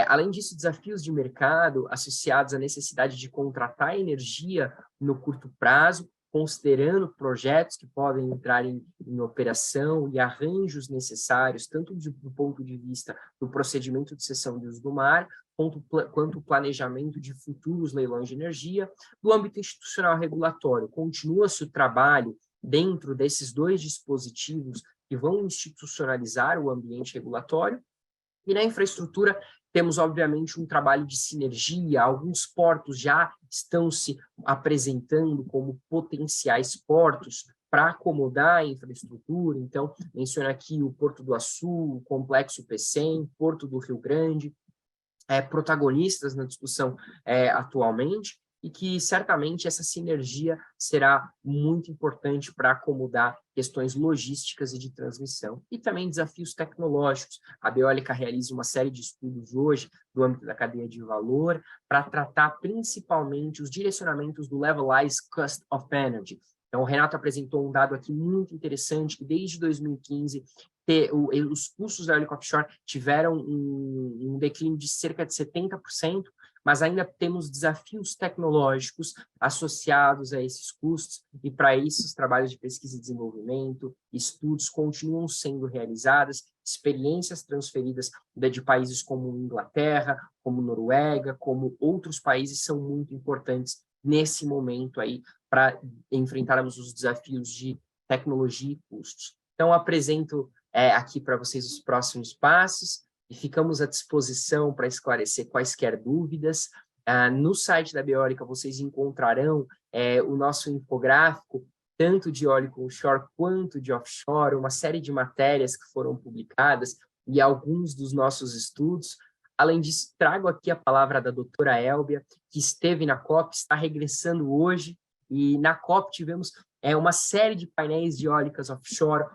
Além disso, desafios de mercado associados à necessidade de contratar energia no curto prazo, considerando projetos que podem entrar em operação e arranjos necessários, tanto do ponto de vista do procedimento de cessão de uso do mar, quanto o planejamento de futuros leilões de energia. Do âmbito institucional regulatório, continua-se o trabalho dentro desses dois dispositivos que vão institucionalizar o ambiente regulatório. E na infraestrutura, temos, obviamente, um trabalho de sinergia. Alguns portos já estão se apresentando como potenciais portos para acomodar a infraestrutura. Então, menciono aqui o Porto do Açu, o Complexo Pecém, Porto do Rio Grande, protagonistas na discussão atualmente, e que certamente essa sinergia será muito importante para acomodar questões logísticas e de transmissão. E também desafios tecnológicos. A Beólica realiza uma série de estudos hoje no âmbito da cadeia de valor para tratar principalmente os direcionamentos do Levelized Cost of Energy. Então, o Renato apresentou um dado aqui muito interessante, que desde 2015 os custos da eólica offshore tiveram um declínio de cerca de 70%, mas ainda temos desafios tecnológicos associados a esses custos, e para isso os trabalhos de pesquisa e desenvolvimento, estudos continuam sendo realizados, experiências transferidas de países como Inglaterra, como Noruega, como outros países são muito importantes nesse momento aí para enfrentarmos os desafios de tecnologia e custos. Então, apresento aqui para vocês os próximos passos e ficamos à disposição para esclarecer quaisquer dúvidas. No site da Beólica vocês encontrarão o nosso infográfico, tanto de eólico onshore quanto de offshore, uma série de matérias que foram publicadas e alguns dos nossos estudos. Além disso, trago aqui a palavra da doutora Elbia, que esteve na COP, está regressando hoje, e na COP tivemos uma série de painéis de eólicas offshore,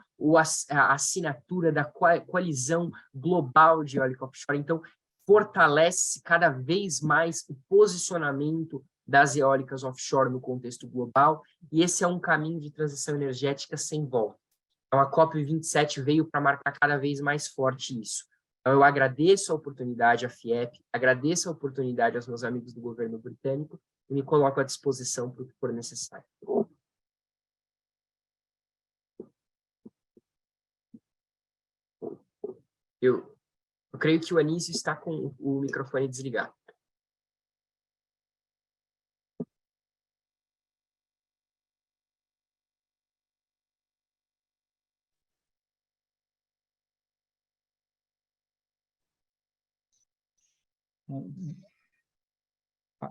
a assinatura da coalizão global de eólica offshore. Então, fortalece cada vez mais o posicionamento das eólicas offshore no contexto global, e esse é um caminho de transição energética sem volta. Então, a COP27 veio para marcar cada vez mais forte isso. Então, eu agradeço a oportunidade à FIEP, agradeço a oportunidade aos meus amigos do governo britânico e me coloco à disposição para o que for necessário. Eu creio que o Anísio está com o microfone desligado.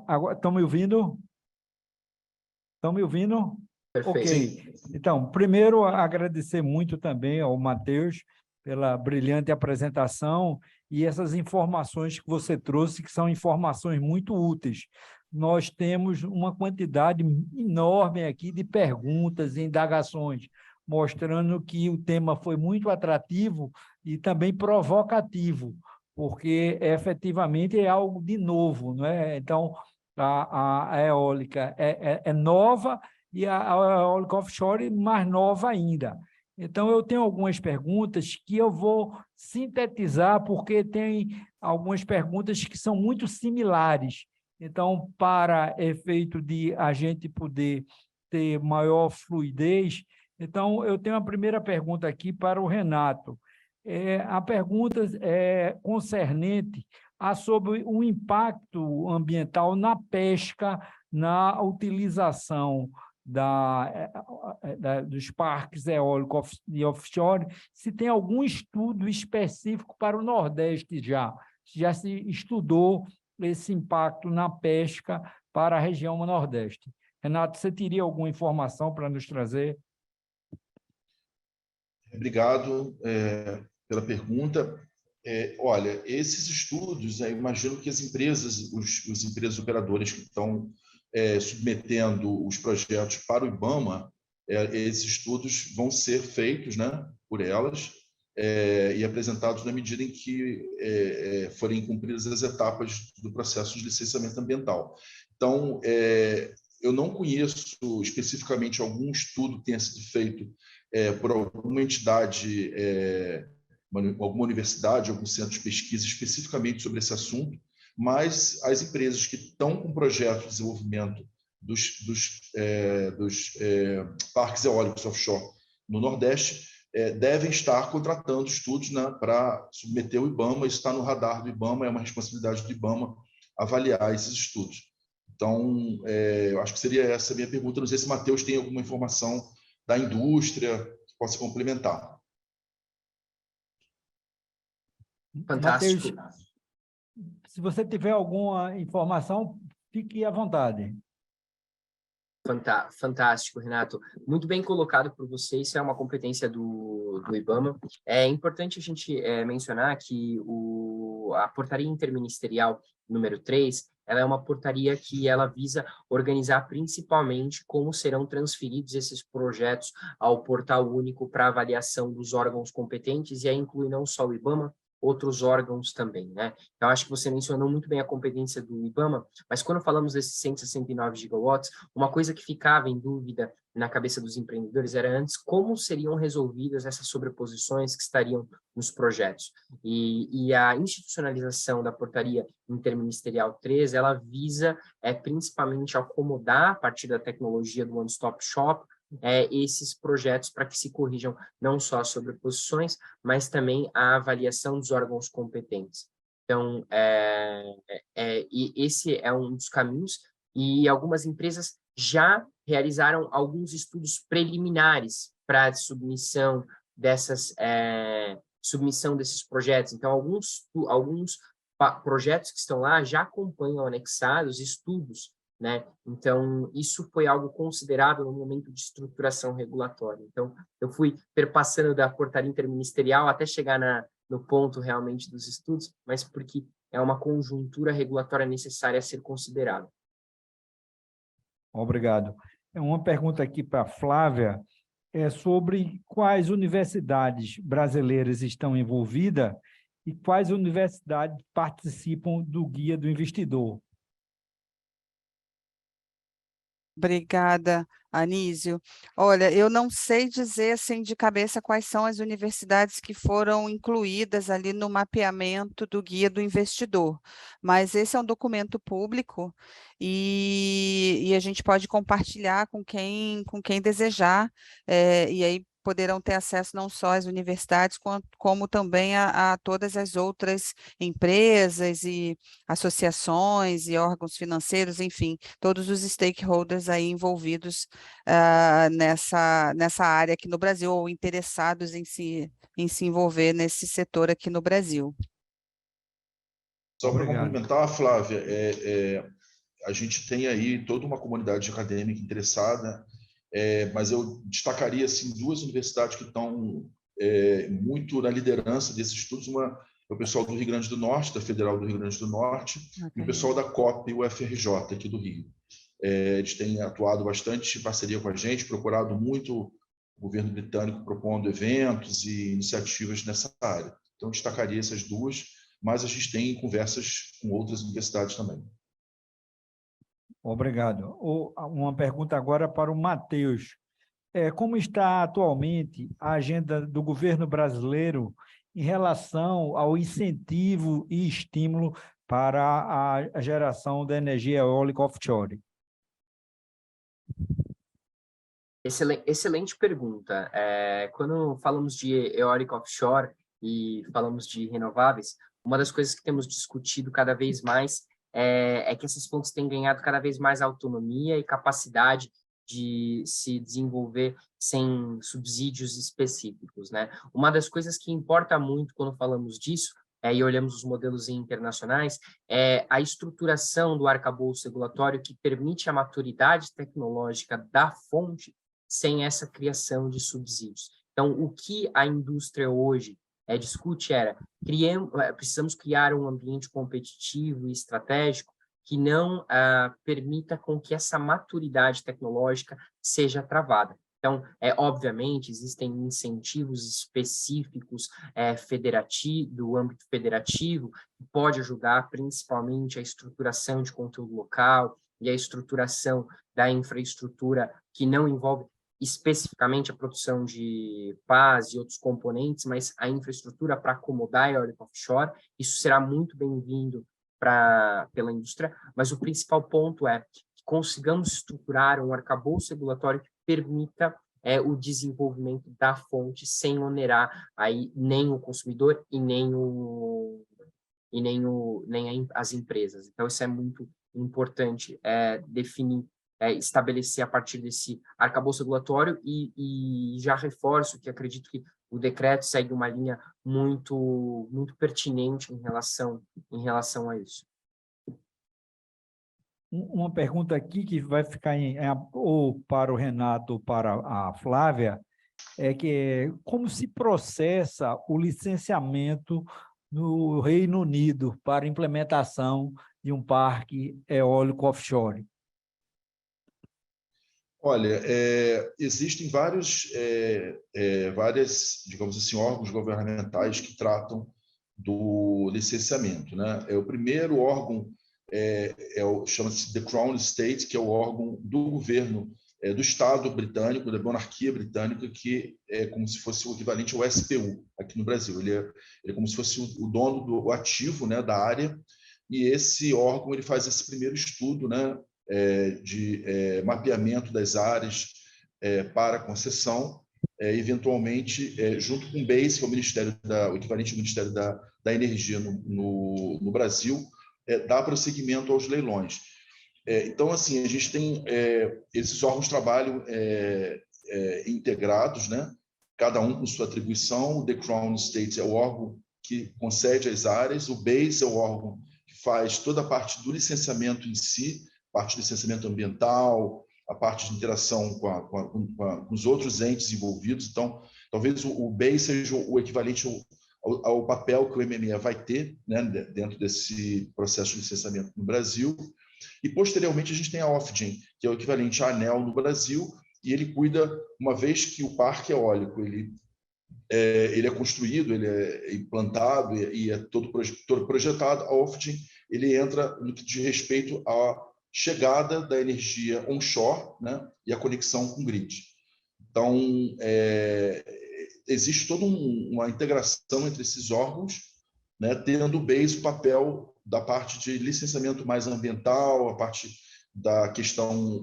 Agora, estão me ouvindo? Estão me ouvindo? Perfeito. Ok. Então, primeiro, agradecer muito também ao Matheus pela brilhante apresentação e essas informações que você trouxe, que são informações muito úteis. Nós temos uma quantidade enorme aqui de perguntas e indagações, mostrando que o tema foi muito atrativo e também provocativo, porque efetivamente é algo de novo, não é? Então, a eólica é nova e a eólica offshore mais nova ainda. Então, eu tenho algumas perguntas que eu vou sintetizar, porque tem algumas perguntas que são muito similares. Então, para efeito de a gente poder ter maior fluidez, então, eu tenho a primeira pergunta aqui para o Renato. A pergunta é concernente sobre o impacto ambiental na pesca, na utilização dos parques eólicos e offshore, se tem algum estudo específico para o Nordeste já se estudou esse impacto na pesca para a região Nordeste. Renato, você teria alguma informação para nos trazer? Obrigado pela pergunta. Olha, esses estudos, imagino que as empresas, os empresas operadoras que estão submetendo os projetos para o IBAMA, esses estudos vão ser feitos, né, por elas e apresentados na medida em que forem cumpridas as etapas do processo de licenciamento ambiental. Então, eu não conheço especificamente algum estudo que tenha sido feito por alguma entidade, alguma universidade, algum centro de pesquisa especificamente sobre esse assunto, mas as empresas que estão com projeto de desenvolvimento dos parques eólicos offshore no Nordeste devem estar contratando estudos, né, para submeter o IBAMA. Isso está no radar do IBAMA, é uma responsabilidade do IBAMA avaliar esses estudos. Então, eu acho que seria essa a minha pergunta. Não sei se o Matheus tem alguma informação da indústria que possa complementar. Fantástico. Matheus, se você tiver alguma informação, fique à vontade. Fantástico, Renato. Muito bem colocado por você. Isso é uma competência do IBAMA. É importante a gente mencionar que a portaria interministerial número 3, ela é uma portaria que ela visa organizar principalmente como serão transferidos esses projetos ao portal único para avaliação dos órgãos competentes, e aí inclui não só o IBAMA, outros órgãos também, né? Então, acho que você mencionou muito bem a competência do IBAMA, mas quando falamos desses 169 gigawatts, uma coisa que ficava em dúvida na cabeça dos empreendedores era antes como seriam resolvidas essas sobreposições que estariam nos projetos. E a institucionalização da portaria interministerial 3, ela visa principalmente acomodar, a partir da tecnologia do One Stop Shop, esses projetos para que se corrijam não só as sobreposições, mas também a avaliação dos órgãos competentes. Então, e esse é um dos caminhos, e algumas empresas já realizaram alguns estudos preliminares para a submissão desses projetos. Então, alguns projetos que estão lá já acompanham anexados estudos, né? Então, isso foi algo considerado no momento de estruturação regulatória. Então, eu fui perpassando da portaria interministerial até chegar no ponto realmente dos estudos, mas porque é uma conjuntura regulatória necessária a ser considerada. Obrigado. Uma pergunta aqui para a Flávia, sobre quais universidades brasileiras estão envolvidas e quais universidades participam do Guia do Investidor. Obrigada, Anísio. Olha, eu não sei dizer assim de cabeça quais são as universidades que foram incluídas ali no mapeamento do Guia do Investidor, mas esse é um documento público e a gente pode compartilhar com quem desejar, e aí poderão ter acesso não só às universidades, como também a todas as outras empresas e associações e órgãos financeiros, enfim, todos os stakeholders aí envolvidos nessa área aqui no Brasil, ou interessados em se envolver nesse setor aqui no Brasil. Só para Obrigado. complementar, Flávia, a gente tem aí toda uma comunidade acadêmica interessada, mas eu destacaria assim, duas universidades que estão muito na liderança desses estudos. Uma é o pessoal do Rio Grande do Norte, da Federal do Rio Grande do Norte, e o pessoal da COP e o UFRJ aqui do Rio. Eles têm atuado bastante em parceria com a gente, procurado muito o governo britânico propondo eventos e iniciativas nessa área. Então, destacaria essas duas, mas a gente tem conversas com outras universidades também. Obrigado. Uma pergunta agora para o Matheus. Como está atualmente a agenda do governo brasileiro em relação ao incentivo e estímulo para a geração da energia eólica offshore? Excelente pergunta. Quando falamos de eólica offshore e falamos de renováveis, uma das coisas que temos discutido cada vez mais é que essas fontes têm ganhado cada vez mais autonomia e capacidade de se desenvolver sem subsídios específicos, né? Uma das coisas que importa muito quando falamos disso, e olhamos os modelos internacionais, é a estruturação do arcabouço regulatório que permite a maturidade tecnológica da fonte sem essa criação de subsídios. Então, o que a indústria hoje discute precisamos criar um ambiente competitivo e estratégico que não permita com que essa maturidade tecnológica seja travada. Então, obviamente, existem incentivos específicos do âmbito federativo, que pode ajudar principalmente a estruturação de conteúdo local e a estruturação da infraestrutura que não envolve especificamente a produção de pás e outros componentes, mas a infraestrutura para acomodar a eólica offshore. Isso será muito bem-vindo pela indústria, mas o principal ponto é que consigamos estruturar um arcabouço regulatório que permita o desenvolvimento da fonte sem onerar aí nem o consumidor e nem as empresas. Então, isso é muito importante, definir, estabelecer a partir desse arcabouço regulatório e já reforço que acredito que o decreto segue uma linha muito pertinente em relação a isso. Uma pergunta aqui que vai ficar ou para o Renato ou para a Flávia, como se processa o licenciamento no Reino Unido para implementação de um parque eólico offshore? Olha, existem vários, digamos assim, órgãos governamentais que tratam do licenciamento, né? O primeiro órgão chama-se The Crown Estate, que é o órgão do governo do Estado britânico, da monarquia britânica, que é como se fosse o equivalente ao SPU aqui no Brasil. Ele é como se fosse o dono do ativo, né, da área, e esse órgão ele faz esse primeiro estudo, né, de mapeamento das áreas para concessão, eventualmente junto com o BEIS, que é o equivalente ao Ministério da Energia no Brasil, dá prosseguimento aos leilões. Então, assim, a gente tem esses órgãos trabalham integrados, né? Cada um com sua atribuição. O The Crown Estate é o órgão que concede as áreas, o BEIS é o órgão que faz toda a parte do licenciamento em si, parte do licenciamento ambiental, a parte de interação com os outros entes envolvidos. Então, talvez o BEIS seja o equivalente ao papel que o MME vai ter, né, dentro desse processo de licenciamento no Brasil. E, posteriormente, a gente tem a Ofgem, que é o equivalente à ANEEL no Brasil, e ele cuida, uma vez que o parque eólico ele é construído, ele é implantado e é todo projetado, a Ofgem ele entra no que diz respeito à chegada da energia onshore, né, e a conexão com o grid. Então, existe toda uma integração entre esses órgãos, né, tendo o BEIS o papel da parte de licenciamento mais ambiental, a parte da questão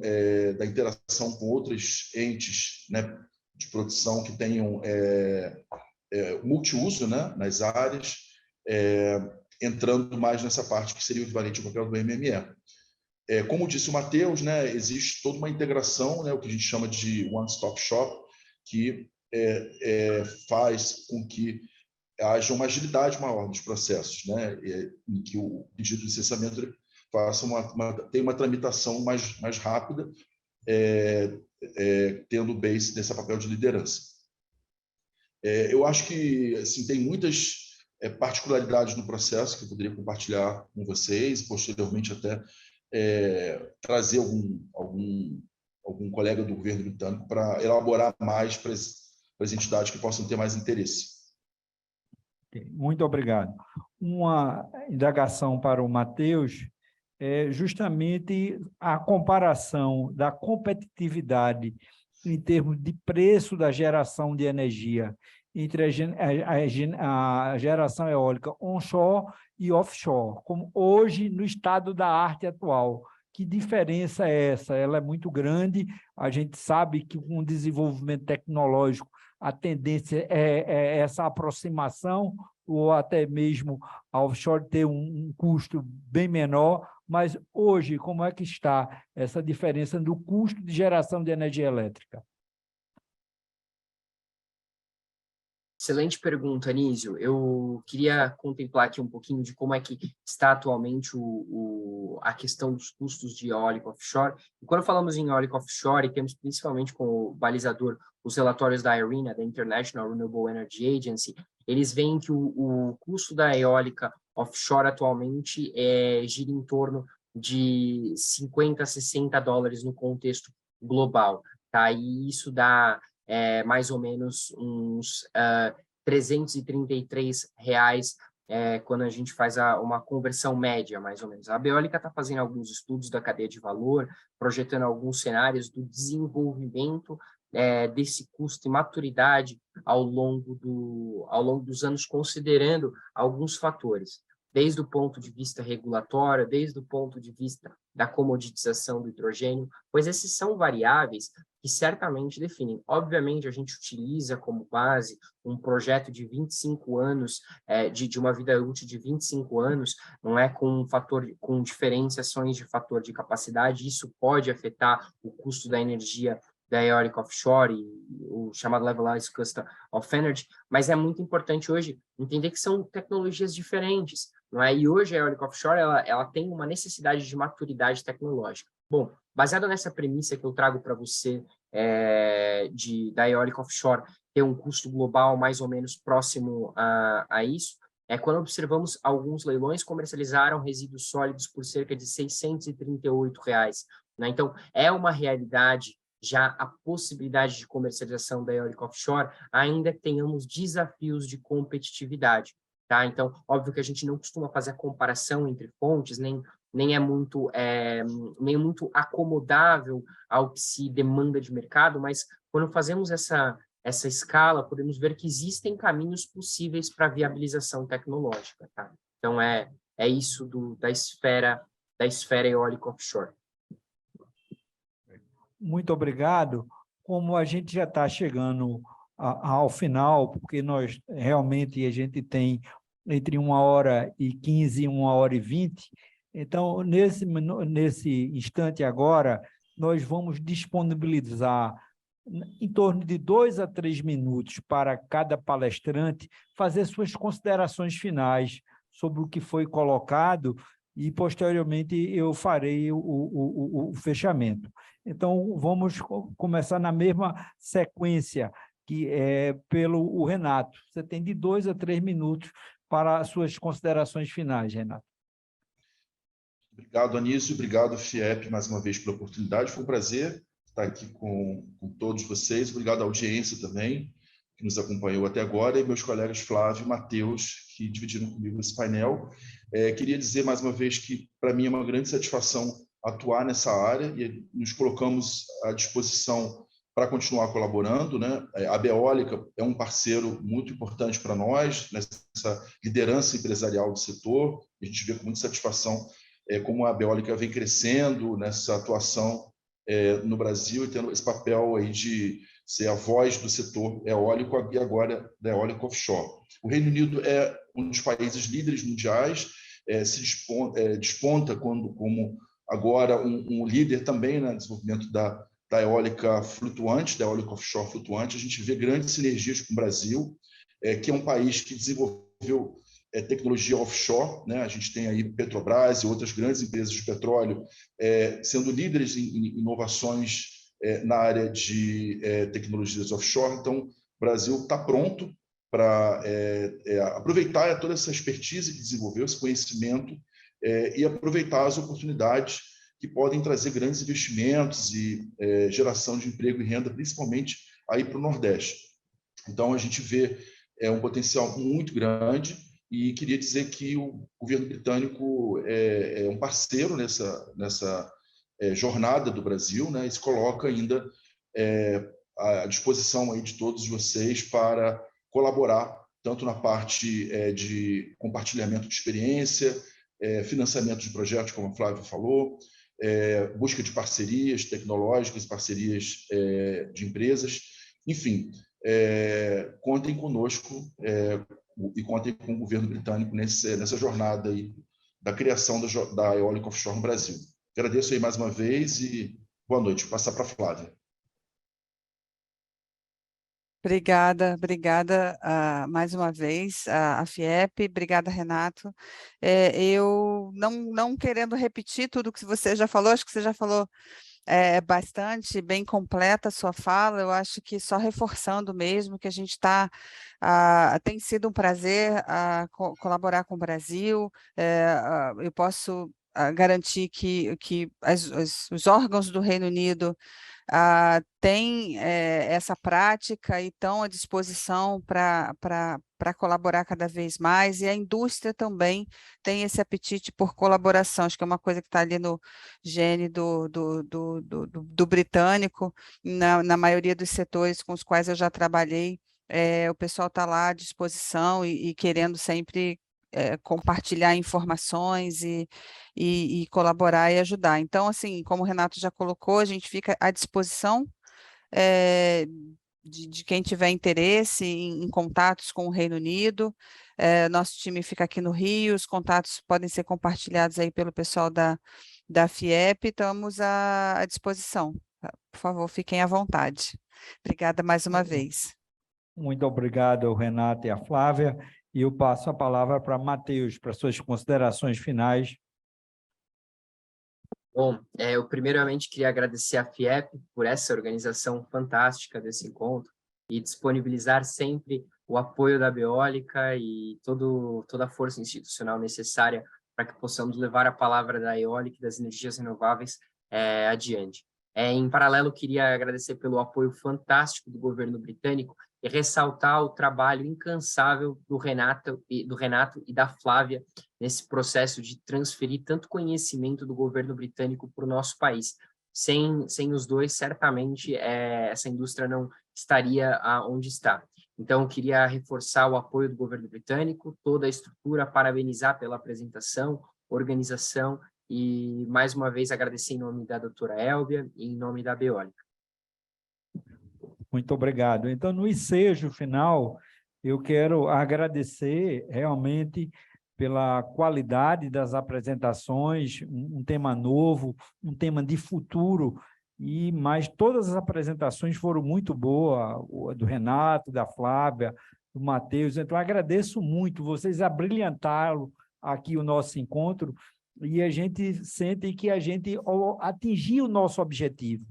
da interação com outros entes, né, de produção que tenham multiuso, né, nas áreas, entrando mais nessa parte que seria o equivalente ao papel do MME. Como disse o Matheus, né, existe toda uma integração, né, o que a gente chama de one-stop shop, que faz com que haja uma agilidade maior nos processos, né, em que o pedido de licenciamento faça tenha uma tramitação mais rápida, tendo o BEIS nesse papel de liderança. Eu acho que assim, tem muitas particularidades no processo que eu poderia compartilhar com vocês, posteriormente até trazer algum colega do governo britânico para elaborar mais para as entidades que possam ter mais interesse. Muito obrigado. Uma indagação para o Matheus é justamente a comparação da competitividade em termos de preço da geração de energia entre a geração eólica onshore e offshore, como hoje no estado da arte atual. Que diferença é essa? Ela é muito grande, a gente sabe que com o desenvolvimento tecnológico a tendência é essa aproximação, ou até mesmo a offshore ter um custo bem menor, mas hoje, como é que está essa diferença do custo de geração de energia elétrica? Excelente pergunta, Anísio. Eu queria contemplar aqui um pouquinho de como é que está atualmente a questão dos custos de eólico offshore. E quando falamos em eólico offshore, temos principalmente como balizador os relatórios da IRENA, da International Renewable Energy Agency. Eles veem que o custo da eólica offshore atualmente gira em torno de 50 a 60 dólares no contexto global. Tá? E isso dá mais ou menos uns R$333 quando a gente faz uma conversão média, mais ou menos. A Beólica está fazendo alguns estudos da cadeia de valor, projetando alguns cenários do desenvolvimento desse custo e maturidade ao longo dos anos, considerando alguns fatores. desde o ponto de vista regulatório, desde o ponto de vista da comoditização do hidrogênio, pois esses são variáveis que certamente definem. Obviamente, a gente utiliza como base um projeto de 25 anos, de uma vida útil de 25 anos, não é com diferenciações de fator de capacidade, isso pode afetar o custo da energia da eólica offshore, o chamado Levelized Cost of Energy, mas é muito importante hoje entender que são tecnologias diferentes, não é? E hoje a eólica offshore ela tem uma necessidade de maturidade tecnológica. Bom, baseado nessa premissa que eu trago para você da eólica offshore ter um custo global mais ou menos próximo a isso, quando observamos alguns leilões comercializaram resíduos sólidos por cerca de R$ 638, né? Então, é uma realidade já a possibilidade de comercialização da eólica offshore, ainda que tenhamos desafios de competitividade, tá? Então, óbvio que a gente não costuma fazer a comparação entre fontes, nem é muito acomodável ao que se demanda de mercado, mas quando fazemos essa escala, podemos ver que existem caminhos possíveis para viabilização tecnológica, tá? Então, é isso da esfera eólica offshore. Muito obrigado. Como a gente já está chegando ao final, porque nós realmente a gente tem entre 1h15 e 1h20, então, nesse instante agora, nós vamos disponibilizar em torno de 2 a 3 minutos para cada palestrante fazer suas considerações finais sobre o que foi colocado e, posteriormente, eu farei o fechamento. Então, vamos começar na mesma sequência, que é pelo Renato. Você tem de 2 a 3 minutos para as suas considerações finais, Renato. Obrigado, Anísio. Obrigado, FIEP, mais uma vez pela oportunidade. Foi um prazer estar aqui com todos vocês. Obrigado à audiência também, que nos acompanhou até agora, e meus colegas Flávio e Matheus, que dividiram comigo esse painel. Queria dizer mais uma vez que, para mim, é uma grande satisfação atuar nessa área e nos colocamos à disposição para continuar colaborando, né? A Beólica é um parceiro muito importante para nós, nessa liderança empresarial do setor. A gente vê com muita satisfação como a Beólica vem crescendo nessa atuação no Brasil e tendo esse papel aí de ser a voz do setor eólico e agora da eólica offshore. O Reino Unido é um dos países líderes mundiais, se desponta como agora um líder também no desenvolvimento da eólica flutuante, da eólica offshore flutuante. A gente vê grandes sinergias com o Brasil, que é um país que desenvolveu tecnologia offshore, né? A gente tem aí Petrobras e outras grandes empresas de petróleo sendo líderes em inovações na área de tecnologias offshore. Então, o Brasil está pronto para aproveitar toda essa expertise que desenvolveu, esse conhecimento, e aproveitar as oportunidades que podem trazer grandes investimentos e geração de emprego e renda, principalmente aí para o Nordeste. Então, a gente vê um potencial muito grande e queria dizer que o governo britânico é um parceiro nessa jornada do Brasil, né, e se coloca ainda à disposição aí de todos vocês para colaborar, tanto na parte de compartilhamento de experiência, financiamento de projetos, como o Flávio falou, busca de parcerias tecnológicas, parcerias de empresas, enfim, contem conosco e contem com o governo britânico nessa jornada aí da criação da eólica offshore no Brasil. Agradeço aí mais uma vez e boa noite. Vou passar para a Flávia. Obrigada mais uma vez a FIEP, obrigada, Renato. Eu não querendo repetir tudo que você já falou, acho que você já falou bastante, bem completa a sua fala, eu acho que só reforçando mesmo que a gente tem sido um prazer colaborar com o Brasil, eu posso garantir que os órgãos do Reino Unido têm essa prática e estão à disposição para colaborar cada vez mais, e a indústria também tem esse apetite por colaboração, acho que é uma coisa que está ali no gene do britânico, na maioria dos setores com os quais eu já trabalhei, o pessoal está lá à disposição e querendo sempre compartilhar informações e colaborar e ajudar. Então, assim, como o Renato já colocou, a gente fica à disposição de quem tiver interesse em contatos com o Reino Unido. Nosso time fica aqui no Rio, os contatos podem ser compartilhados aí pelo pessoal da FIEP, estamos à disposição. Por favor, fiquem à vontade. Obrigada mais uma vez. Muito obrigado ao Renato e à Flávia, e eu passo a palavra para Matheus, para suas considerações finais. Bom, eu primeiramente queria agradecer à FIEP por essa organização fantástica desse encontro e disponibilizar sempre o apoio da Beólica e toda a força institucional necessária para que possamos levar a palavra da eólica e das energias renováveis adiante. Em paralelo, queria agradecer pelo apoio fantástico do governo britânico e ressaltar o trabalho incansável do Renato e da Flávia nesse processo de transferir tanto conhecimento do governo britânico para o nosso país. Sem os dois, certamente, essa indústria não estaria onde está. Então, queria reforçar o apoio do governo britânico, toda a estrutura, parabenizar pela apresentação, organização e, mais uma vez, agradecer em nome da doutora Elbia e em nome da Beólica. Muito obrigado. Então, no ensejo final, eu quero agradecer realmente pela qualidade das apresentações, um tema novo, um tema de futuro, mas todas as apresentações foram muito boas, do Renato, da Flávia, do Matheus. Então, agradeço muito, vocês abrilhantaram aqui o nosso encontro, e a gente sente que a gente atingiu o nosso objetivo,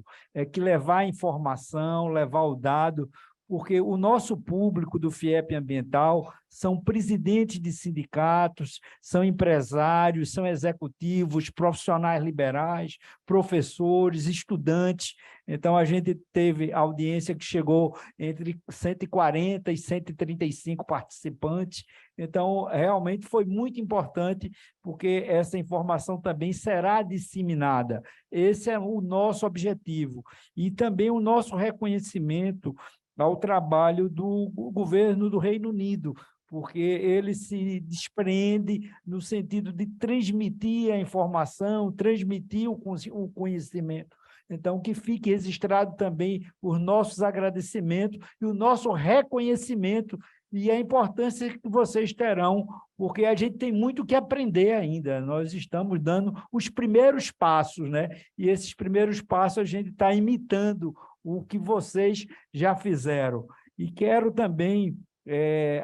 que levar a informação, levar o dado, porque o nosso público do FIEP Ambiental são presidentes de sindicatos, são empresários, são executivos, profissionais liberais, professores, estudantes. Então, a gente teve audiência que chegou entre 140 e 135 participantes. Então, realmente foi muito importante, porque essa informação também será disseminada. Esse é o nosso objetivo. E também o nosso reconhecimento ao trabalho do governo do Reino Unido, porque ele se despreende no sentido de transmitir a informação, transmitir o conhecimento. Então, que fique registrado também os nossos agradecimentos e o nosso reconhecimento e a importância que vocês terão, porque a gente tem muito que aprender ainda. Nós estamos dando os primeiros passos, né? E esses primeiros passos a gente está imitando o que vocês já fizeram. E quero também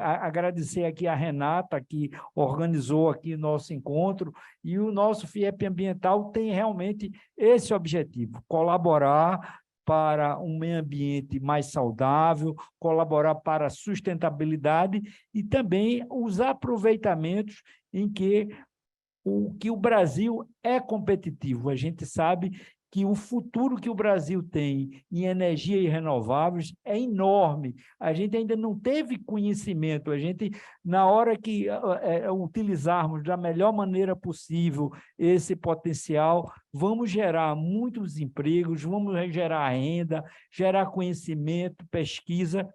agradecer aqui a Renata, que organizou aqui nosso encontro, e o nosso FIEP Ambiental tem realmente esse objetivo, colaborar para um meio ambiente mais saudável, colaborar para a sustentabilidade e também os aproveitamentos em que o Brasil é competitivo. A gente sabe que o futuro que o Brasil tem em energia e renováveis é enorme. A gente ainda não teve conhecimento. A gente, na hora que utilizarmos da melhor maneira possível esse potencial, vamos gerar muitos empregos, vamos gerar renda, gerar conhecimento, pesquisa,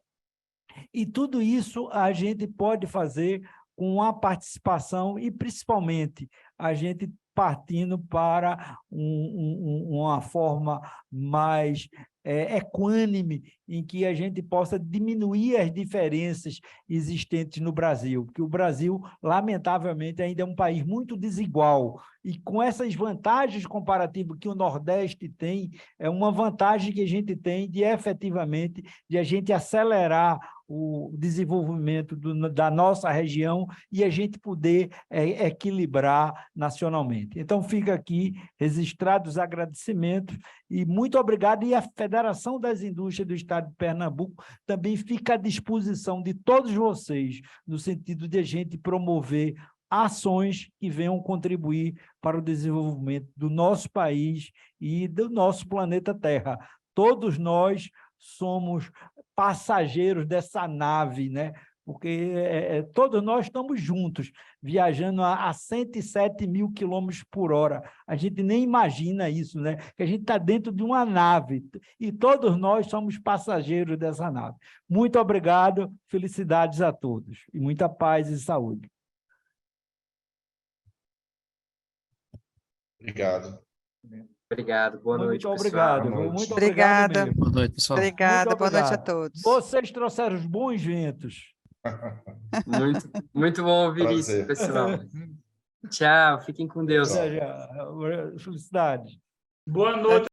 e tudo isso a gente pode fazer com a participação e, principalmente, a gente partindo para uma forma mais equânime, em que a gente possa diminuir as diferenças existentes no Brasil, porque o Brasil, lamentavelmente, ainda é um país muito desigual, e com essas vantagens comparativas que o Nordeste tem, é uma vantagem que a gente tem de, efetivamente, de a gente acelerar o desenvolvimento da nossa região e a gente poder equilibrar nacionalmente. Então, fica aqui registrados os agradecimentos e muito obrigado. E a Federação das Indústrias do Estado de Pernambuco também fica à disposição de todos vocês, no sentido de a gente promover ações que venham contribuir para o desenvolvimento do nosso país e do nosso planeta Terra. Todos nós somos passageiros dessa nave, né? Porque todos nós estamos juntos, viajando a 107 mil quilômetros por hora. A gente nem imagina isso, né? Que a gente está dentro de uma nave e todos nós somos passageiros dessa nave. Muito obrigado, felicidades a todos e muita paz e saúde. Obrigado. Obrigado, boa noite, Muito pessoal. obrigado, Boa viu? noite. Muito Obrigada. obrigado mesmo. Boa noite, pessoal. Obrigada, boa noite a obrigado. todos. Vocês trouxeram os bons ventos. Muito, muito bom ouvir isso, Prazer. pessoal. Tchau, fiquem com Deus. Felicidade. Boa noite.